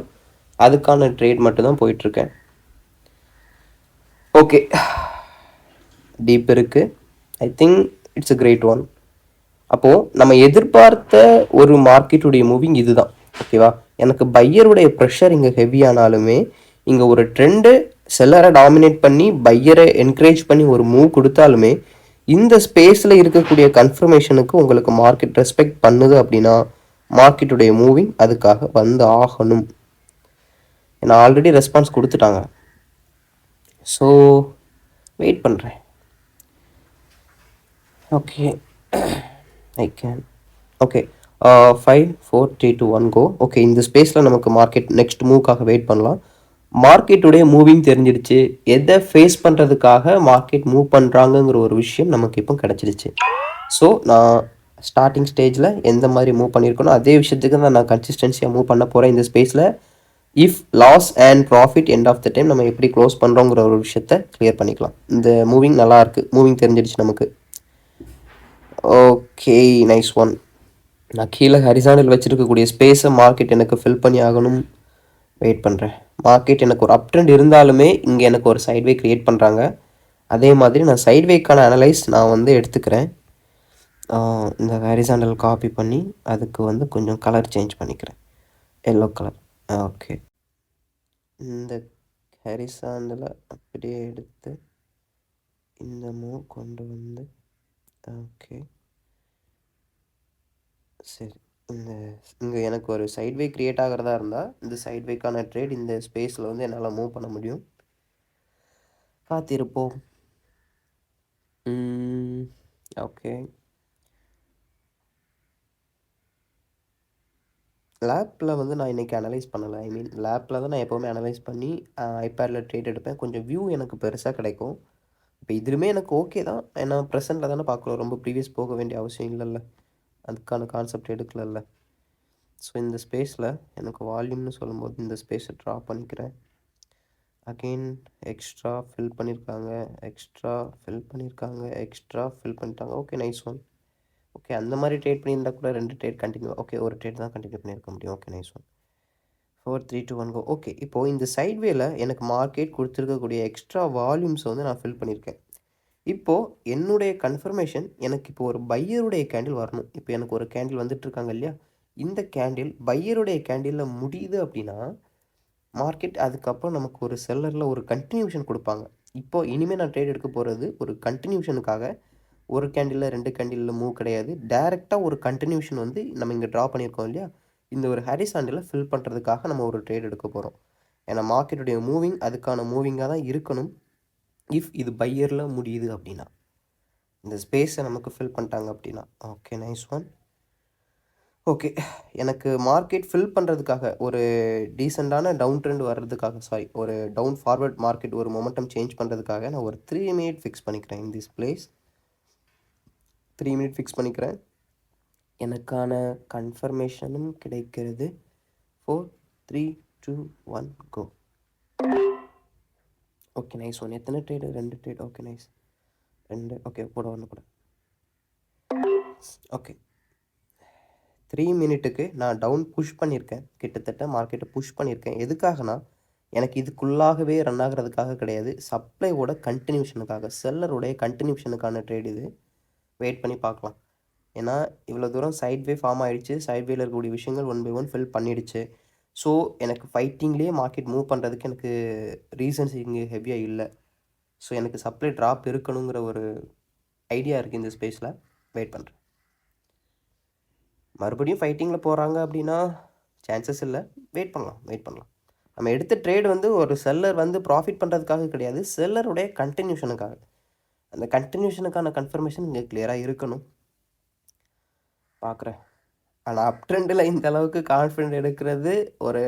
அதுக்கான ட்ரேட் மட்டும் தான் போயிட்டுருக்கேன். ஓகே, டீப் இருக்குது. I think it's a grade one. அப்போது நம்ம எதிர்பார்த்த ஒரு மார்க்கெட்டுடைய மூவிங் இதுதான். ஓகேவா? எனக்கு பையருடைய ப்ரெஷர் இங்கே ஹெவியானாலுமே இங்கே ஒரு ட்ரெண்டு செல்லரை டாமினேட் பண்ணி பையரை என்கரேஜ் பண்ணி ஒரு மூவ் கொடுத்தாலுமே இந்த ஸ்பேஸில் இருக்கக்கூடிய கன்ஃபர்மேஷனுக்கு உங்களுக்கு மார்க்கெட் ரெஸ்பெக்ட் பண்ணுது அப்படின்னா மார்க்கெட்டுடைய மூவிங் அதுக்காக வந்து ஆகணும். ஏன்னா ஆல்ரெடி ரெஸ்பான்ஸ் கொடுத்துட்டாங்க. ஸோ வெயிட் பண்ணுறேன். Okay, I can. Okay, 5 4 3 2 1 go. Okay, இந்த ஸ்பேஸில் நமக்கு மார்க்கெட் நெக்ஸ்ட் மூவ்க்காக வெயிட் பண்ணலாம். மார்க்கெட்டுடைய மூவிங் தெரிஞ்சிடுச்சு. எதை ஃபேஸ் பண்ணுறதுக்காக மார்க்கெட் மூவ் பண்ணுறாங்கங்கிற ஒரு விஷயம் நமக்கு இப்போ கிடச்சிடுச்சு. ஸோ நான் ஸ்டார்டிங் ஸ்டேஜில் எந்த மாதிரி மூவ் பண்ணியிருக்கணும் அதே விஷயத்துக்கு தான் நான் கன்சிஸ்டன்சியாக மூவ் பண்ண போகிறேன் இந்த ஸ்பேஸில். If loss and profit end of the time நம்ம எப்படி க்ளோஸ் பண்ணுறோங்கிற ஒரு விஷயத்த கிளியர் பண்ணிக்கலாம். இந்த மூவிங் நல்லாயிருக்கு, மூவிங் தெரிஞ்சிடுச்சு நமக்கு. Okay, nice one. நான் கீழே ஹரிசாண்டல் வச்சுருக்கக்கூடிய ஸ்பேஸை மார்க்கெட் எனக்கு ஃபில் பண்ணி ஆகணும். வெயிட் பண்ணுறேன். மார்க்கெட் எனக்கு ஒரு அப் ட்ரெண்ட் இருந்தாலுமே இங்கே எனக்கு ஒரு சைட்வே க்ரியேட் பண்ணுறாங்க. அதே மாதிரி நான் சைட்வேக்கான அனலைஸ் நான் வந்து எடுத்துக்கிறேன். இந்த ஹரிசாண்டல் காப்பி பண்ணி அதுக்கு வந்து கொஞ்சம் கலர் சேஞ்ச் பண்ணிக்கிறேன், எல்லோ கலர். ஓகே, இந்த ஹரிசாண்டலை அப்படியே எடுத்து இந்த மூவ் கொண்டு வந்து, ஓகே சரி. இங்கே எனக்கு ஒரு சைட்வே க்ரியேட் ஆகிறதா இருந்தால் இந்த சைட்வேக்கான ட்ரேட் இந்த ஸ்பேஸில் வந்து என்னால் மூவ் பண்ண முடியும். காத்திருப்போம். ஓகே, லேப்பில் வந்து நான் இன்றைக்கி அனலைஸ் பண்ணலை. ஐ மீன் லேப்பில் தான் நான் எப்போவுமே அனலைஸ் பண்ணி ஐபேடில் ட்ரேட் எடுப்பேன். கொஞ்சம் வியூ எனக்கு பெருசாக கிடைக்கும். இப்போ இதுவுமே எனக்கு ஓகே தான். ஏன்னா ப்ரெசென்ட்டில் தானே பார்க்குறோம், ரொம்ப ப்ரீவியஸ் போக வேண்டிய அவசியம் இல்லைல்ல, அதுக்கான கான்செப்ட் எடுக்கலல்ல. ஸோ இந்த ஸ்பேஸில் எனக்கு வால்யூம்னு சொல்லும்போது இந்த ஸ்பேஸை ட்ரா பண்ணிக்கிறேன். அகெயின் எக்ஸ்ட்ரா ஃபில் பண்ணியிருக்காங்க, எக்ஸ்ட்ரா ஃபில் பண்ணிட்டாங்க. Okay, nice one. ஓகே, அந்த மாதிரி ட்ரேட் பண்ணியிருந்தால் கூட 2 ட்ரேட் கண்டினியூ. ஓகே, ஒரு ட்ரேட் தான் கண்டினியூ பண்ணியிருக்க முடியும். Okay, nice one. 4 3 2 1 go. Okay, இப்போது இந்த சைட்வேல எனக்கு மார்க்கெட் கொடுத்துருக்கக்கூடிய எக்ஸ்ட்ரா வால்யூம்ஸை வந்து நான் ஃபில் பண்ணியிருக்கேன். இப்போது என்னுடைய கன்ஃபர்மேஷன் எனக்கு இப்போ ஒரு பையருடைய கேண்டில் வரணும். இப்போ எனக்கு ஒரு கேண்டில் வந்துட்டுருக்காங்க இல்லையா, இந்த கேண்டில் பையருடைய கேண்டிலில் முடியுது அப்படின்னா மார்க்கெட் அதுக்கப்புறம் நமக்கு ஒரு செல்லரில் ஒரு கண்டினியூஷன் கொடுப்பாங்க. இப்போது இனிமேல் நான் ட்ரேட் எடுக்க போகிறது ஒரு கண்டினியூஷனுக்காக. ஒரு கேண்டிலில் 2 கேண்டிலில் மூவ் கிடையாது, டைரெக்டாக ஒரு கண்டினியூஷன் வந்து நம்ம இங்கே ட்ரா பண்ணியிருக்கோம் இல்லையா, இந்த ஒரு ஹரிசாண்டலை ஃபில் பண்ணுறதுக்காக நம்ம ஒரு ட்ரேட் எடுக்க போகிறோம். ஏன்னா மார்க்கெட்டுடைய மூவிங் அதுக்கான மூவிங்காக தான் இருக்கணும். இஃப் இது பையரில் முடியுது அப்படின்னா, இந்த ஸ்பேஸை நமக்கு ஃபில் பண்ணிட்டாங்க அப்படின்னா. Okay, nice one. ஓகே. எனக்கு மார்க்கெட் ஃபில் பண்ணுறதுக்காக ஒரு டீசெண்டான டவுன் ட்ரெண்ட் வர்றதுக்காக ஒரு டவுன் ஃபார்வர்ட் மார்க்கெட் ஒரு மொமெண்டம் சேஞ்ச் பண்ணுறதுக்காக நான் ஒரு 3 மினிட் ஃபிக்ஸ் பண்ணிக்கிறேன் in this place. 3 minute fix பண்ணிக்கிறேன். எனக்கான கன்ஃபர்மேஷனும் கிடைக்கிறது. 4 3 2 1 கோ. Okay nice one. எத்தனை trade? 2 trade. Okay nice. 2 okay கூட 1 கூட. ஓகே 3 மினிட்டுக்கு நான் டவுன் புஷ் பண்ணியிருக்கேன். கிட்டத்தட்ட மார்க்கெட்டை புஷ் பண்ணியிருக்கேன். எதுக்காகனா எனக்கு இதுக்குள்ளாகவே ரன் ஆகிறதுக்காக கிடையாது, சப்ளைவோட கண்டினியூஷனுக்காக, செல்லருடைய கண்டினியூஷனுக்கான ட்ரேட் இது. வெயிட் பண்ணி பார்க்கலாம். ஏன்னா இவ்வளோ தூரம் சைட்வே ஃபார்ம் ஆகிடுச்சு. சைட்வேல இருக்கக்கூடிய விஷயங்கள் ஒன் பை ஒன் ஃபில் பண்ணிடுச்சு. ஸோ எனக்கு ஃபைட்டிங்லேயே மார்க்கெட் மூவ் பண்ணுறதுக்கு எனக்கு ரீசன்ஸ் இங்கே ஹெவியாக இல்லை. ஸோ எனக்கு சப்ளை ட்ராப் இருக்கணுங்கிற ஒரு ஐடியா இருக்குது இந்த ஸ்பேஸில். வெயிட் பண்ணுறேன். மறுபடியும் ஃபைட்டிங்கில் போகிறாங்க அப்படின்னா சான்சஸ் இல்லை. வெயிட் பண்ணலாம். நம்ம எடுத்த ட்ரேட் வந்து ஒரு செல்லர் வந்து ப்ராஃபிட் பண்ணுறதுக்காக கிடையாது, செல்லருடைய கண்டினியூஷனுக்காக. அந்த கண்டினியூஷனுக்கான கன்ஃபர்மேஷன் இங்கே கிளியராக இருக்கணும். பார்க்குறேன். ஆனால் அப் ட்ரெண்டில் இந்த அளவுக்கு கான்ஃபிடென்ட் எடுக்கிறது ஒரு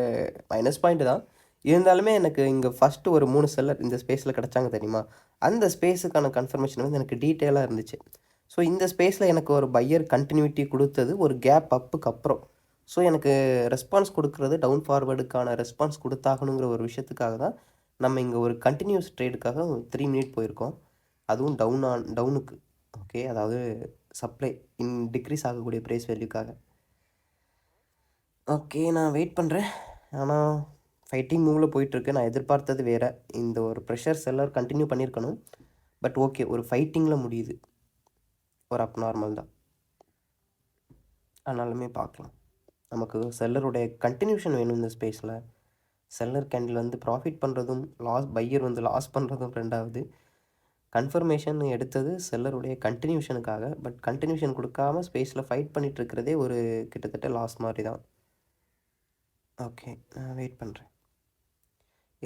மைனஸ் பாயிண்ட் தான். இருந்தாலுமே எனக்கு இங்கே ஃபஸ்ட்டு ஒரு 3 செல்லர் இந்த ஸ்பேஸில் கிடச்சாங்க தெரியுமா? அந்த ஸ்பேஸுக்கான கன்ஃபர்மேஷன் வந்து எனக்கு டீட்டெயிலாக இருந்துச்சு. ஸோ இந்த ஸ்பேஸில் எனக்கு ஒரு பையர் கண்டினியூட்டி கொடுத்தது ஒரு கேப் அப்புக்கு அப்புறம். ஸோ எனக்கு ரெஸ்பான்ஸ் கொடுக்குறது டவுன் ஃபார்வர்டுக்கான ரெஸ்பான்ஸ் கொடுத்தாகணுங்கிற ஒரு விஷயத்துக்காக தான் நம்ம இங்கே ஒரு கண்டினியூஸ் ட்ரேடுக்காக 3 மினிட் போயிருக்கோம். அதுவும் டவுனுக்கு. ஓகே, அதாவது சப்ளை டிக்ரீஸ் ஆகக்கூடிய ப்ரைஸ் வேல்யூக்காக. ஓகே நான் வெயிட் பண்ணுறேன். ஆனால் ஃபைட்டிங் மூவில் போயிட்டுருக்கு. நான் எதிர்பார்த்தது வேறு. இந்த ஒரு ப்ரெஷர் செல்லர் கண்டினியூ பண்ணியிருக்கணும். பட் ஓகே, ஒரு ஃபைட்டிங்கில் முடியுது. ஒரு அப் நார்மல் தான். ஆனாலுமே பார்க்கலாம். நமக்கு செல்லருடைய கண்டினியூஷன் வேணும் இந்த ஸ்பேஸில். செல்லர் கேண்டில் வந்து ப்ராஃபிட் பண்ணுறதும் பையர் வந்து லாஸ் பண்ணுறதும் ரெண்டாவது. கன்ஃபர்மேஷன் எடுத்தது செல்லருடைய கண்டினியூஷனுக்காக. பட் கண்டினியூஷன் கொடுக்காம ஸ்பேஸில் ஃபைட் பண்ணிகிட்டு இருக்கிறதே ஒரு கிட்டத்தட்ட லாஸ் மாதிரி தான். ஓகே நான் வெயிட் பண்ணுறேன்.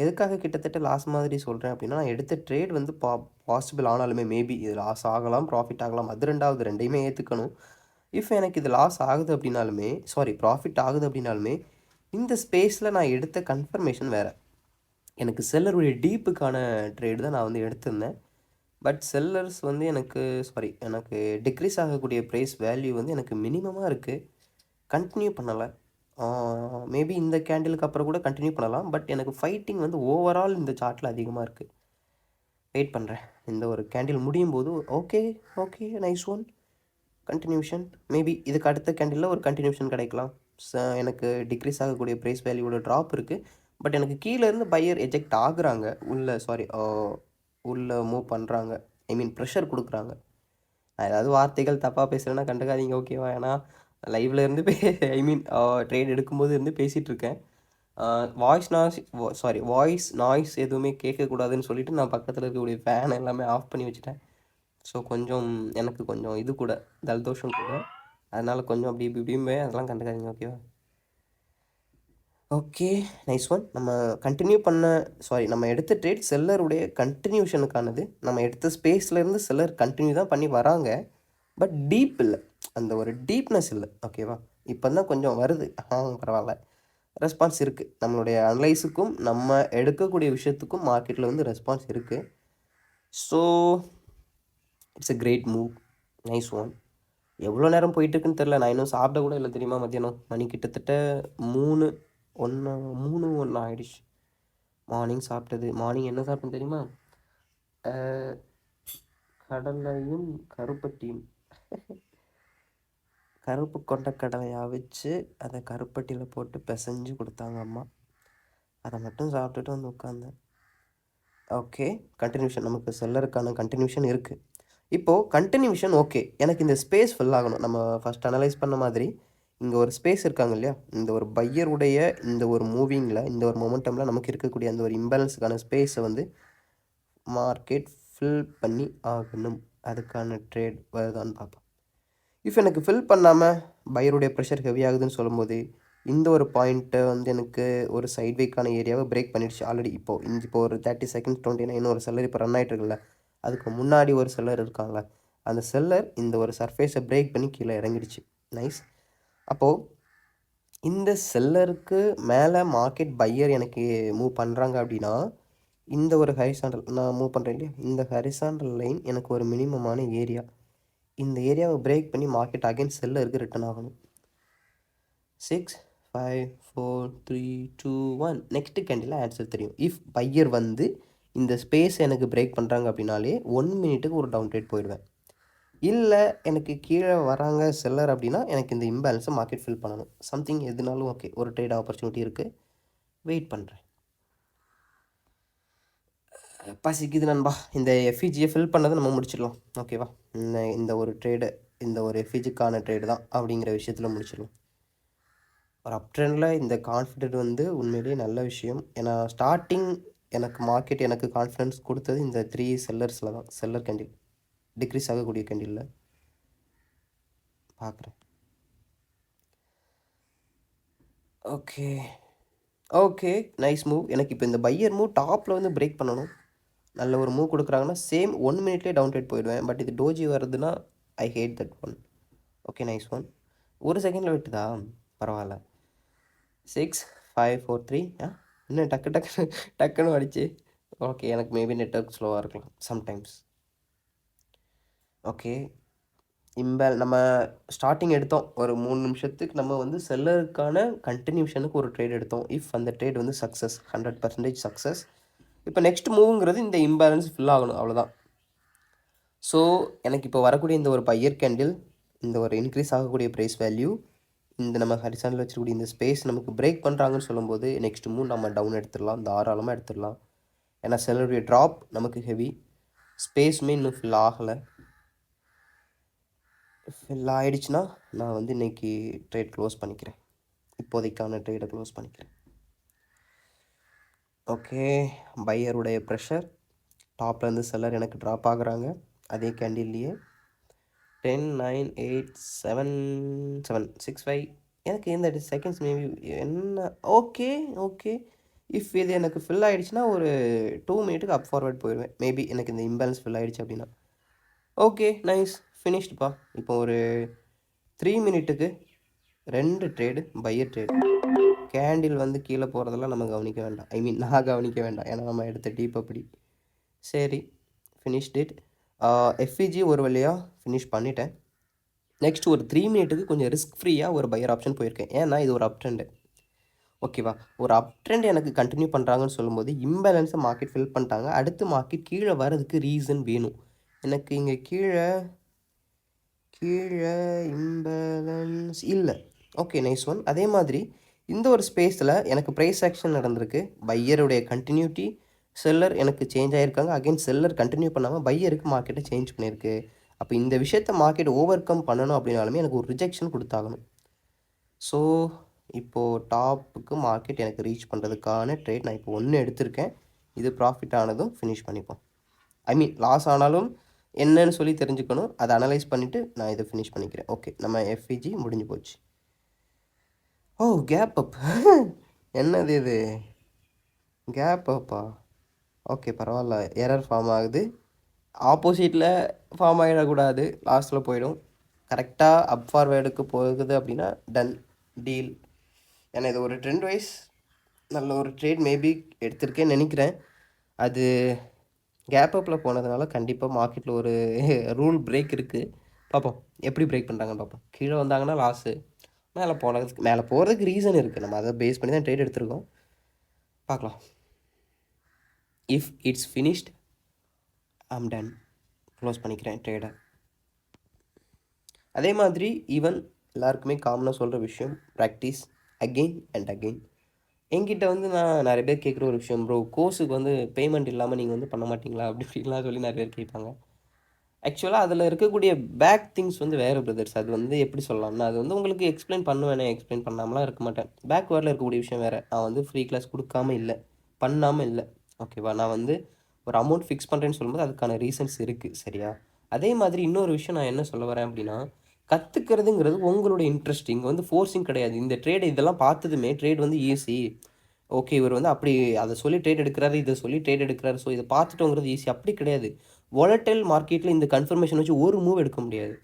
எதுக்காக கிட்டத்தட்ட லாஸ் மாதிரி சொல்கிறேன் அப்படின்னா, நான் எடுத்த ட்ரேட் வந்து பாசிபிள் ஆனாலுமே மேபி இது லாஸ் ஆகலாம், ப்ராஃபிட் ஆகலாம். அது ரெண்டாவது, ரெண்டையுமே ஏற்றுக்கணும். இஃப் எனக்கு இது லாஸ் ஆகுது அப்படின்னாலுமே ப்ராஃபிட் ஆகுது அப்படின்னாலுமே இந்த ஸ்பேஸில் நான் எடுத்த கன்ஃபர்மேஷன் வேறு. எனக்கு செல்லருடைய டீப்புக்கான ட்ரேடு தான் நான் வந்து எடுத்திருந்தேன். பட் செல்லர்ஸ் வந்து எனக்கு டிக்ரீஸ் ஆகக்கூடிய ப்ரைஸ் வேல்யூ வந்து எனக்கு மினிமமாக இருக்குது. கண்டினியூ பண்ணலை. மேபி இந்த கேண்டிலுக்கு அப்புறம் கூட கண்டினியூ பண்ணலாம். பட் எனக்கு ஃபைட்டிங் வந்து ஓவரால் இந்த சார்ட்டில் அதிகமாக இருக்குது. வெயிட் பண்ணுறேன். இந்த ஒரு கேண்டில் முடியும் போது okay nice one continuation. Maybe இதுக்கு அடுத்த கேண்டிலில் ஒரு கண்டினியூஷன் கிடைக்கலாம். எனக்கு டிக்ரீஸ் ஆகக்கூடிய ப்ரைஸ் வேல்யூவோட ட்ராப் இருக்குது. பட் எனக்கு கீழேருந்து பையர் எஜெக்ட் ஆகுறாங்க. உள்ளே மூவ் பண்ணுறாங்க. ப்ரெஷர் கொடுக்குறாங்க. நான் ஏதாவது வார்த்தைகள் தப்பாக பேசுகிறேன்னா கண்டுக்காதீங்க, ஓகேவா? ஏன்னா லைவில் இருந்து ட்ரேட் எடுக்கும்போது இருந்து பேசிகிட்டு இருக்கேன். வாய்ஸ் நாய்ஸ் எதுவுமே கேட்கக்கூடாதுன்னு சொல்லிவிட்டு நான் பக்கத்தில் இருக்கக்கூடிய ஃபேன் எல்லாமே ஆஃப் பண்ணி வச்சுட்டேன். ஸோ எனக்கு கொஞ்சம் இது கூட ஜலதோஷம் கூட, அதனால் கொஞ்சம் அப்படி இப்படியுமே அதெல்லாம் கண்டுக்காதீங்க, ஓகேவா? Okay nice one. நம்ம எடுத்த ட்ரேட் செல்லருடைய கண்டினியூஷனுக்கானது. நம்ம எடுத்த ஸ்பேஸ்லேருந்து செல்லர் கண்டினியூ தான் பண்ணி வராங்க. பட் டீப் இல்லை, அந்த ஒரு டீப்னஸ் இல்லை, ஓகேவா? இப்போ தான் கொஞ்சம் வருது. பரவாயில்ல, ரெஸ்பான்ஸ் இருக்குது. நம்மளுடைய அனலைஸுக்கும் நம்ம எடுக்கக்கூடிய விஷயத்துக்கும் மார்க்கெட்டில் வந்து ரெஸ்பான்ஸ் இருக்குது. So it's a great move. Nice one. எவ்வளோ நேரம் போயிட்டுருக்குன்னு தெரில. நான் இன்னும் சாப்பிட கூட இல்லை தெரியுமா? மத்தியானம் மணி கிட்டத்தட்ட 3 ஆகிடுச்சு மார்னிங் சாப்பிட்டது. மார்னிங் என்ன சாப்பிட்டேன்னு தெரியுமா? கடலையும் கருப்பட்டியும். கருப்பு கொண்ட கடலையாக வச்சு அதை கருப்பட்டியில் போட்டு பிசைஞ்சு கொடுத்தாங்க அம்மா. அதை மட்டும் சாப்பிட்டுட்டு வந்து உட்காந்தேன். Okay continuation. நமக்கு செல்லருக்கான கண்டினியூஷன் இருக்குது. இப்போது கண்டினியூஷன் ஓகே. எனக்கு இந்த ஸ்பேஸ் ஃபில் ஆகணும். நம்ம ஃபஸ்ட் அனலைஸ் பண்ண மாதிரி இங்கே ஒரு ஸ்பேஸ் இருக்காங்க இல்லையா? இந்த ஒரு பையருடைய இந்த ஒரு மூவிங்கில், இந்த ஒரு மொமெண்டமில் நமக்கு இருக்கக்கூடிய அந்த ஒரு இம்பேலன்ஸுக்கான ஸ்பேஸை வந்து மார்க்கெட் ஃபில் பண்ணி ஆகணும். அதுக்கான ட்ரேட் வருதான்னு பார்ப்போம். இஃப் எனக்கு ஃபில் பண்ணாமல் பையருடைய ப்ரெஷர் ஹெவி ஆகுதுன்னு சொல்லும்போது இந்த ஒரு பாயிண்ட்டை வந்து எனக்கு ஒரு சைட்வேக்கான ஏரியாவை பிரேக் பண்ணிடுச்சு ஆல்ரெடி. இப்போ ஒரு 30 செகண்ட்ஸ் 29 ஒரு செல்லர் இப்போ ரன் ஆகிட்டு இருக்குல்ல, அதுக்கு முன்னாடி ஒரு செல்லர் இருக்காங்களா, அந்த செல்லர் இந்த ஒரு சர்ஃபேஸை பிரேக் பண்ணி கீழே இறங்கிடுச்சு. நைஸ். அப்போது இந்த செல்லருக்கு மேலே மார்க்கெட் பையர் எனக்கு மூவ் பண்ணுறாங்க அப்படின்னா, இந்த ஒரு ஹரிசாண்டல் நான் மூவ் பண்ணுறேன் இல்லையா, இந்த ஹரிசாண்டல் லைன் எனக்கு ஒரு மினிமமான ஏரியா. இந்த ஏரியாவை பிரேக் பண்ணி மார்க்கெட் அகைன் செல்லருக்கு ரிட்டர்ன் ஆகணும். 6 5 4 3 2 1 நெக்ஸ்ட் கேண்டில் ஆன்சர் தெரியும். இஃப் பையர் வந்து இந்த ஸ்பேஸ் எனக்கு பிரேக் பண்ணுறாங்க அப்படின்னாலே 1 மினிட்டுக்கு ஒரு டவுன் ட்ரேட் போயிடுவேன். இல்லை எனக்கு கீழே வராங்க செல்லர் அப்படின்னா எனக்கு இந்த இம்பேலன்ஸை மார்க்கெட் ஃபில் பண்ணணும். சம்திங் எதுனாலும் ஓகே, ஒரு ட்ரேட் ஆப்பர்ச்சுனிட்டி இருக்குது, வெயிட் பண்ணுறேன். பசிக்குது நண்பா. இந்த எஃப்இஜியை ஃபில் பண்ணதை நம்ம முடிச்சிடலாம், ஓகேவா? இந்த ஒரு ட்ரேடு, இந்த ஒரு எஃப்இஜிக்கான ட்ரேடு தான் அப்படிங்கிற விஷயத்தில் முடிச்சிடலாம். ஒரு அப் ட்ரெண்டில் இந்த கான்ஃபிடென்ட் வந்து உண்மையிலேயே நல்ல விஷயம். ஏன்னா ஸ்டார்டிங் எனக்கு மார்க்கெட் எனக்கு கான்ஃபிடன்ஸ் கொடுத்தது இந்த 3 செல்லர்ஸில் தான். செல்லர் கேண்டில் டிக்ரீஸ் ஆகக்கூடிய கேண்டிலில் பார்க்குறேன். Okay okay, nice move. எனக்கு இப்போ இந்த பையர் மூவ் டாப்பில் வந்து பிரேக் பண்ணணும். நல்ல ஒரு மூவ் கொடுக்குறாங்கன்னா சேம் 1 மினிட்லேயே டவுன் ட்ரேட் போயிடுவேன். பட் இது டோஜி வருதுன்னா I hate that one. Okay, nice one. ஒரு செகண்டில் விட்டுதா, பரவாயில்ல. 6 5 4 3 இன்னும் டக்குன்னு அடிச்சு. ஓகே, எனக்கு மேபி நெட்வொர்க் ஸ்லோவாக இருக்கலாம் சம்டைம்ஸ். ஓகே, நம்ம ஸ்டார்டிங் எடுத்தோம் ஒரு 3 நிமிஷத்துக்கு நம்ம வந்து செல்லருக்கான கண்டினியூஷனுக்கு ஒரு ட்ரேட் எடுத்தோம். இஃப் அந்த ட்ரேட் வந்து சக்ஸஸ், 100% சக்ஸஸ். இப்போ நெக்ஸ்ட் மூவ்ங்கிறது இந்த இம்பேலன்ஸ் ஃபில் ஆகணும், அவ்வளோதான். ஸோ எனக்கு இப்போ வரக்கூடிய இந்த ஒரு பையர் கேண்டில், இந்த ஒரு இன்க்ரீஸ் ஆகக்கூடிய ப்ரைஸ் வேல்யூ, இந்த நம்ம ஹரிசாண்டில் வச்சுக்கூடிய இந்த ஸ்பேஸ் நமக்கு பிரேக் பண்ணுறாங்கன்னு சொல்லும்போது நெக்ஸ்ட் மூவ் நம்ம டவுன் எடுத்துடலாம், தாராளமாக எடுத்துடலாம். ஏன்னா செல்லருடைய ட்ராப் நமக்கு ஹெவி, ஸ்பேஸுமே இன்னும் ஃபில் ஆகலை. ஃபில் ஆகிடுச்சுன்னா நான் வந்து இன்றைக்கி ட்ரேட் க்ளோஸ் பண்ணிக்கிறேன், இப்போதைக்கான ட்ரேடை க்ளோஸ் பண்ணிக்கிறேன். ஓகே, பையருடைய ப்ரெஷர், டாப்லேருந்து செல்லர் எனக்கு ட்ராப் ஆகுறாங்க அதே கேண்டில்லையே. 10 9 8 7 7 6 5 எனக்கு இந்த செகண்ட்ஸ் மேபி என்ன. ஓகே ஓகே, இஃப் இது எனக்கு ஃபில் ஆகிடுச்சுன்னா ஒரு 2 மினிட்டுக்கு அப் ஃபார்வர்ட் போயிடுவேன் மேபி, எனக்கு இந்த இம்பேலன்ஸ் ஃபில் ஆகிடுச்சு அப்படின்னா. ஓகே, நைஸ், ஃபினிஷ்டுப்பா. இப்போ ஒரு 3 மினிட்டுக்கு 2 ட்ரேடு பையர் ட்ரேடு. கேண்டில் வந்து கீழே போகிறதெல்லாம் நம்ம கவனிக்க வேண்டாம், ஐ மீன் நான் கவனிக்க வேண்டாம், ஏன்னா நம்ம எடுத்த டீப் அப்படி. சரி, ஃபினிஷ்ட் இட். எஃப்இஜி ஒரு வழியாக ஃபினிஷ் பண்ணிட்டேன். நெக்ஸ்ட் ஒரு 3 மினிட்டுக்கு கொஞ்சம் ரிஸ்க் ஃப்ரீயாக ஒரு பையர் ஆப்ஷன் போயிருக்கேன். ஏன்னா இது ஒரு அப் ட்ரெண்டு, ஓகேவா? ஒரு அப் ட்ரெண்ட் எனக்கு கண்டினியூ பண்ணுறாங்கன்னு சொல்லும்போது இம்பேலன்ஸை மார்க்கெட் ஃபில் பண்ணிட்டாங்க. அடுத்து மார்க்கெட் கீழே வர்றதுக்கு ரீசன் வேணும் எனக்கு. இங்கே கீழே இம்பேலன்ஸ் இல்லை. Okay, nice one. அதே மாதிரி இந்த ஒரு ஸ்பேஸில் எனக்கு ப்ரைஸ் ஆக்ஷன் நடந்திருக்கு. பையருடைய கண்டினியூட்டி, செல்லர் எனக்கு சேஞ்ச் ஆகிருக்காங்க, அகைன் செல்லர் கண்டினியூ பண்ணாமல் பையருக்கு மார்க்கெட்டை சேஞ்ச் பண்ணியிருக்கு. அப்போ இந்த விஷயத்தை மார்க்கெட் ஓவர் கம் பண்ணணும் அப்படின்னாலுமே எனக்கு ஒரு ரிஜெக்ஷன் கொடுத்தாகணும். ஸோ இப்போது டாப்புக்கு மார்க்கெட் எனக்கு ரீச் பண்ணுறதுக்கான ட்ரேட் நான் இப்போ 1 எடுத்திருக்கேன். இது ப்ராஃபிட் ஆனதும் ஃபினிஷ் பண்ணிப்போம். ஐ மீன் லாஸ் ஆனாலும் என்னன்னு சொல்லி தெரிஞ்சுக்கணும், அதை அனலைஸ் பண்ணிவிட்டு நான் இதை ஃபினிஷ் பண்ணிக்கிறேன். ஓகே, நம்ம எஃப்இஜி முடிஞ்சு போச்சு. ஓ, கேப் அப் என்னது இது, கேப் அப்பா? ஓகே, பரவாயில்ல, எரர் ஃபார்ம் ஆகுது. ஆப்போசிட்டில் ஃபார்ம் ஆகிடக்கூடாது, லாஸ்ட்டில் போயிடும். கரெக்டாக அப் ஃபார்வேர்டுக்கு போகுது அப்படின்னா டன் டீல். ஏன்னா இது ஒரு ட்ரெண்ட் வைஸ் நல்ல ஒரு ட்ரேட் மேபி எடுத்திருக்கேன்னு நினைக்கிறேன். அது கேப் அப்பில் போனதுனால கண்டிப்பாக மார்க்கெட்டில் ஒரு ரூல் பிரேக் இருக்குது. பார்ப்போம் எப்படி பிரேக் பண்ணுறாங்கன்னு பார்ப்போம். கீழே வந்தாங்கன்னா லாஸு, மேலே போகிறதுக்கு ரீசன் இருக்குது, நம்ம அதை பேஸ் பண்ணி தான் ட்ரேட் எடுத்திருக்கோம். பார்க்கலாம். If it's finished I'm ton, close பண்ணிக்கிறேன் ட்ரேடை. அதே மாதிரி ஈவன் எல்லாருக்குமே காமனாக சொல்கிற விஷயம், ப்ராக்டிஸ் அகெயின் அண்ட் அகெயின். என்கிட்ட வந்து நான் நிறைய பேர் கேட்குற ஒரு விஷயம், ப்ரோ கோர்ஸுக்கு வந்து பேமெண்ட் இல்லாமல் நீங்கள் வந்து பண்ண மாட்டிங்களா அப்படி இப்படிலாம் சொல்லி நிறைய பேர் கேட்பாங்க. ஆக்சுவலாக அதில் இருக்கக்கூடிய பேக் திங்ஸ் வந்து வேறு பிரதர்ஸ். அது வந்து எப்படி சொல்லலாம்னா, அது வந்து உங்களுக்கு எக்ஸ்பிளைன் பண்ணுவேனே, எக்ஸ்பிளைன் பண்ணாமலாம் இருக்க மாட்டேன். பேக் வேர்டில் இருக்கக்கூடிய விஷயம் வேறு. நான் வந்து ஃப்ரீ கிளாஸ் கொடுக்காமல் இல்லை, பண்ணாமல் இல்லை, ஓகேவா? நான் வந்து ஒரு அமௌண்ட் ஃபிக்ஸ் பண்ணுறேன்னு சொல்லும்போது அதுக்கான ரீசன்ஸ் இருக்குது, சரியா? அதே மாதிரி இன்னொரு விஷயம் நான் என்ன சொல்ல வரேன் அப்படின்னா, கற்றுக்கிறதுங்கிறது உங்களுடைய இன்ட்ரெஸ்ட். இங்கே வந்து ஃபோர்ஸிங் கிடையாது. இந்த ட்ரேடு இதெல்லாம் பார்த்ததுமே ட்ரேட் வந்து ஈஸி, ஓகே இவர் வந்து அப்படி அதை சொல்லி ட்ரேட் எடுக்கிறாரு, இதை சொல்லி ட்ரேட் எடுக்கிறாரு, ஸோ இதை பார்த்துட்டோங்கிறது ஈஸி, அப்படி கிடையாது. வாலட்டைல் மார்க்கெட்டில் இந்த கன்ஃபர்மேஷன் வச்சு ஒரு மூவ் எடுக்க முடியாது.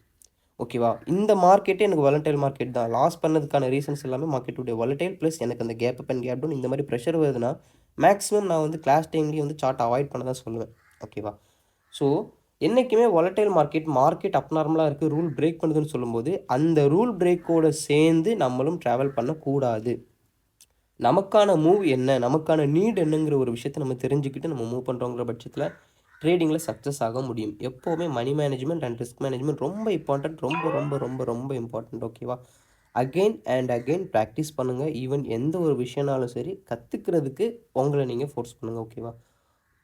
ஓகேவா? இந்த மார்க்கெட்டே எனக்கு வாலடைல் மார்க்கெட் தான். லாஸ் பண்ணதுக்கான ரீசன்ஸ் எல்லாமே மார்க்கெட்டுடைய வாலடைல் ப்ளஸ் எனக்கு அந்த gap up and gap down இந்த மாதிரி ப்ரெஷர் வருதுன்னா, மேக்ஸிமம் நான் வந்து கிளாஸ் டைம்லேயே வந்து சார்ட் அவாய்ட் பண்ண தான் சொல்லுவேன். ஓகேவா? ஸோ என்னைக்குமே வாலடைல் மார்க்கெட் அப்நார்மலா இருக்கு, ரூல் பிரேக் பண்ணுதுன்னு சொல்லும்போது, அந்த ரூல் பிரேக்கோட சேர்ந்து நம்மளும் ட்ராவல் பண்ணக்கூடாது. நமக்கான மூவ் என்ன? நமக்கான நீட் என்னங்கிற ஒரு விஷயத்த நம்ம தெரிஞ்சுக்கிட்டு நம்ம மூவ் பண்ணுறோங்கிற பட்சத்தில் ட்ரேடிங்கில் சக்ஸஸ் ஆக முடியும். எப்போவுமே money management and risk management ரொம்ப இம்பார்ட்டன்ட். ரொம்ப ரொம்ப ரொம்ப ரொம்ப இம்பார்ட்டன்ட். ஓகேவா? அகெயின் அண்ட் அகெயின் ப்ராக்டிஸ் பண்ணுங்கள். ஈவன் எந்த ஒரு விஷயம்னாலும் சரி கற்றுக்கிறதுக்கு உங்களை நீங்கள் ஃபோர்ஸ் பண்ணுங்கள். ஓகேவா?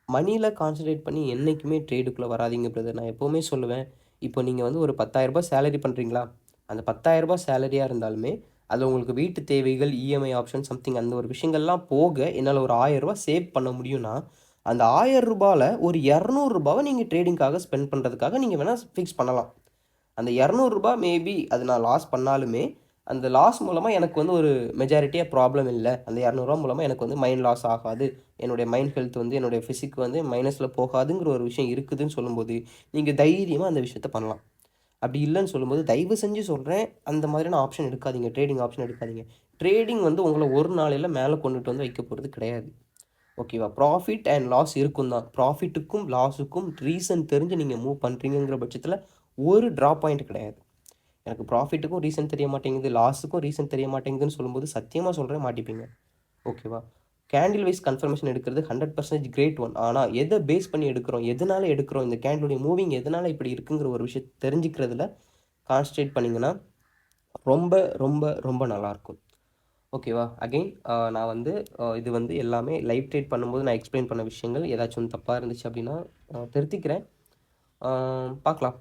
மணியில் கான்சன்ட்ரேட் பண்ணி என்றைக்குமே ட்ரேடுக்குள்ளே வராதீங்க பிரதர். நான் எப்போவுமே சொல்லுவேன், இப்போ நீங்கள் வந்து ஒரு 10,000 சேலரி பண்ணுறீங்களா, அந்த 10,000 சேலரியாக இருந்தாலுமே அதில் உங்களுக்கு வீட்டு தேவைகள், இஎம்ஐ ஆப்ஷன் சம்திங் அந்த ஒரு விஷயங்கள்லாம் போக என்னால் ஒரு 1000 சேவ் பண்ண முடியும்னா, அந்த 1000 ஒரு 200 நீங்கள் ட்ரேடிங்காக ஸ்பெண்ட் பண்ணுறதுக்காக நீங்கள் வேணால் ஃபிக்ஸ் பண்ணலாம். அந்த 200 மேபி அது நான் லாஸ் பண்ணாலுமே, அந்த லாஸ் மூலமாக எனக்கு வந்து ஒரு மெஜாரிட்டியாக ப்ராப்ளம் இல்லை. அந்த 200 மூலமாக எனக்கு வந்து மைண்ட் லாஸ் ஆகாது. என்னுடைய மைண்ட் ஹெல்த் வந்து என்னுடைய ஃபிசிக் வந்து மைனஸில் போகாதுங்கிற ஒரு விஷயம் இருக்குதுன்னு சொல்லும்போது, நீங்கள் தைரியமாக அந்த விஷயத்த பண்ணலாம். அப்படி இல்லைன்னு சொல்லும்போது, தயவு செஞ்சு சொல்கிறேன், அந்த மாதிரியான ஆப்ஷன் எடுக்காதீங்க. ட்ரேடிங் ஆப்ஷன் எடுக்காதீங்க. ட்ரேடிங் வந்து உங்களை ஒரு நாளையில மேலே கொண்டுட்டு வந்து வைக்க போகிறது கிடையாது. ஓகேவா? ப்ராஃபிட் அண்ட் லாஸ் இருக்கும் தான். ப்ராஃபிட்டுக்கும் லாஸுக்கும் ரீசன் தெரிஞ்சு நீங்கள் மூவ் பண்ணுறீங்கிற பட்சத்தில் ஒரு ட்ராப் பாயிண்ட் கிடையாது. எனக்கு ப்ராஃபிட்டுக்கும் ரீசன் தெரிய மாட்டேங்குது, லாஸுக்கும் ரீசன் தெரிய மாட்டேங்குதுன்னு சொல்லும்போது சத்தியமாக சொல்கிறேன் மாட்டிப்பீங்க. ஓகேவா? கேண்டில் வைஸ் கன்ஃபர்மேஷன் எடுக்கிறது 100% கிரேட் ஒன். ஆனால் எதை பேஸ் பண்ணி எடுக்கிறோம், எதனால எடுக்கிறோம், இந்த கேண்டிலுடைய மூவிங் எதனால இப்படி இருக்குங்கிற ஒரு விஷயத்தை தெரிஞ்சுக்கிறதுல கான்சன்ட்ரேட் பண்ணிங்கன்னா ரொம்ப ரொம்ப ரொம்ப நல்லாயிருக்கும். ஓகேவா? அகெயின் நான் வந்து இது வந்து எல்லாமே லைவ் ட்ரேட் பண்ணும்போது நான் எக்ஸ்பிளைன் பண்ண விஷயங்கள் ஏதாச்சும் தப்பாக இருந்துச்சு அப்படின்னா திருத்திக்கிறேன். பார்க்கலாம்.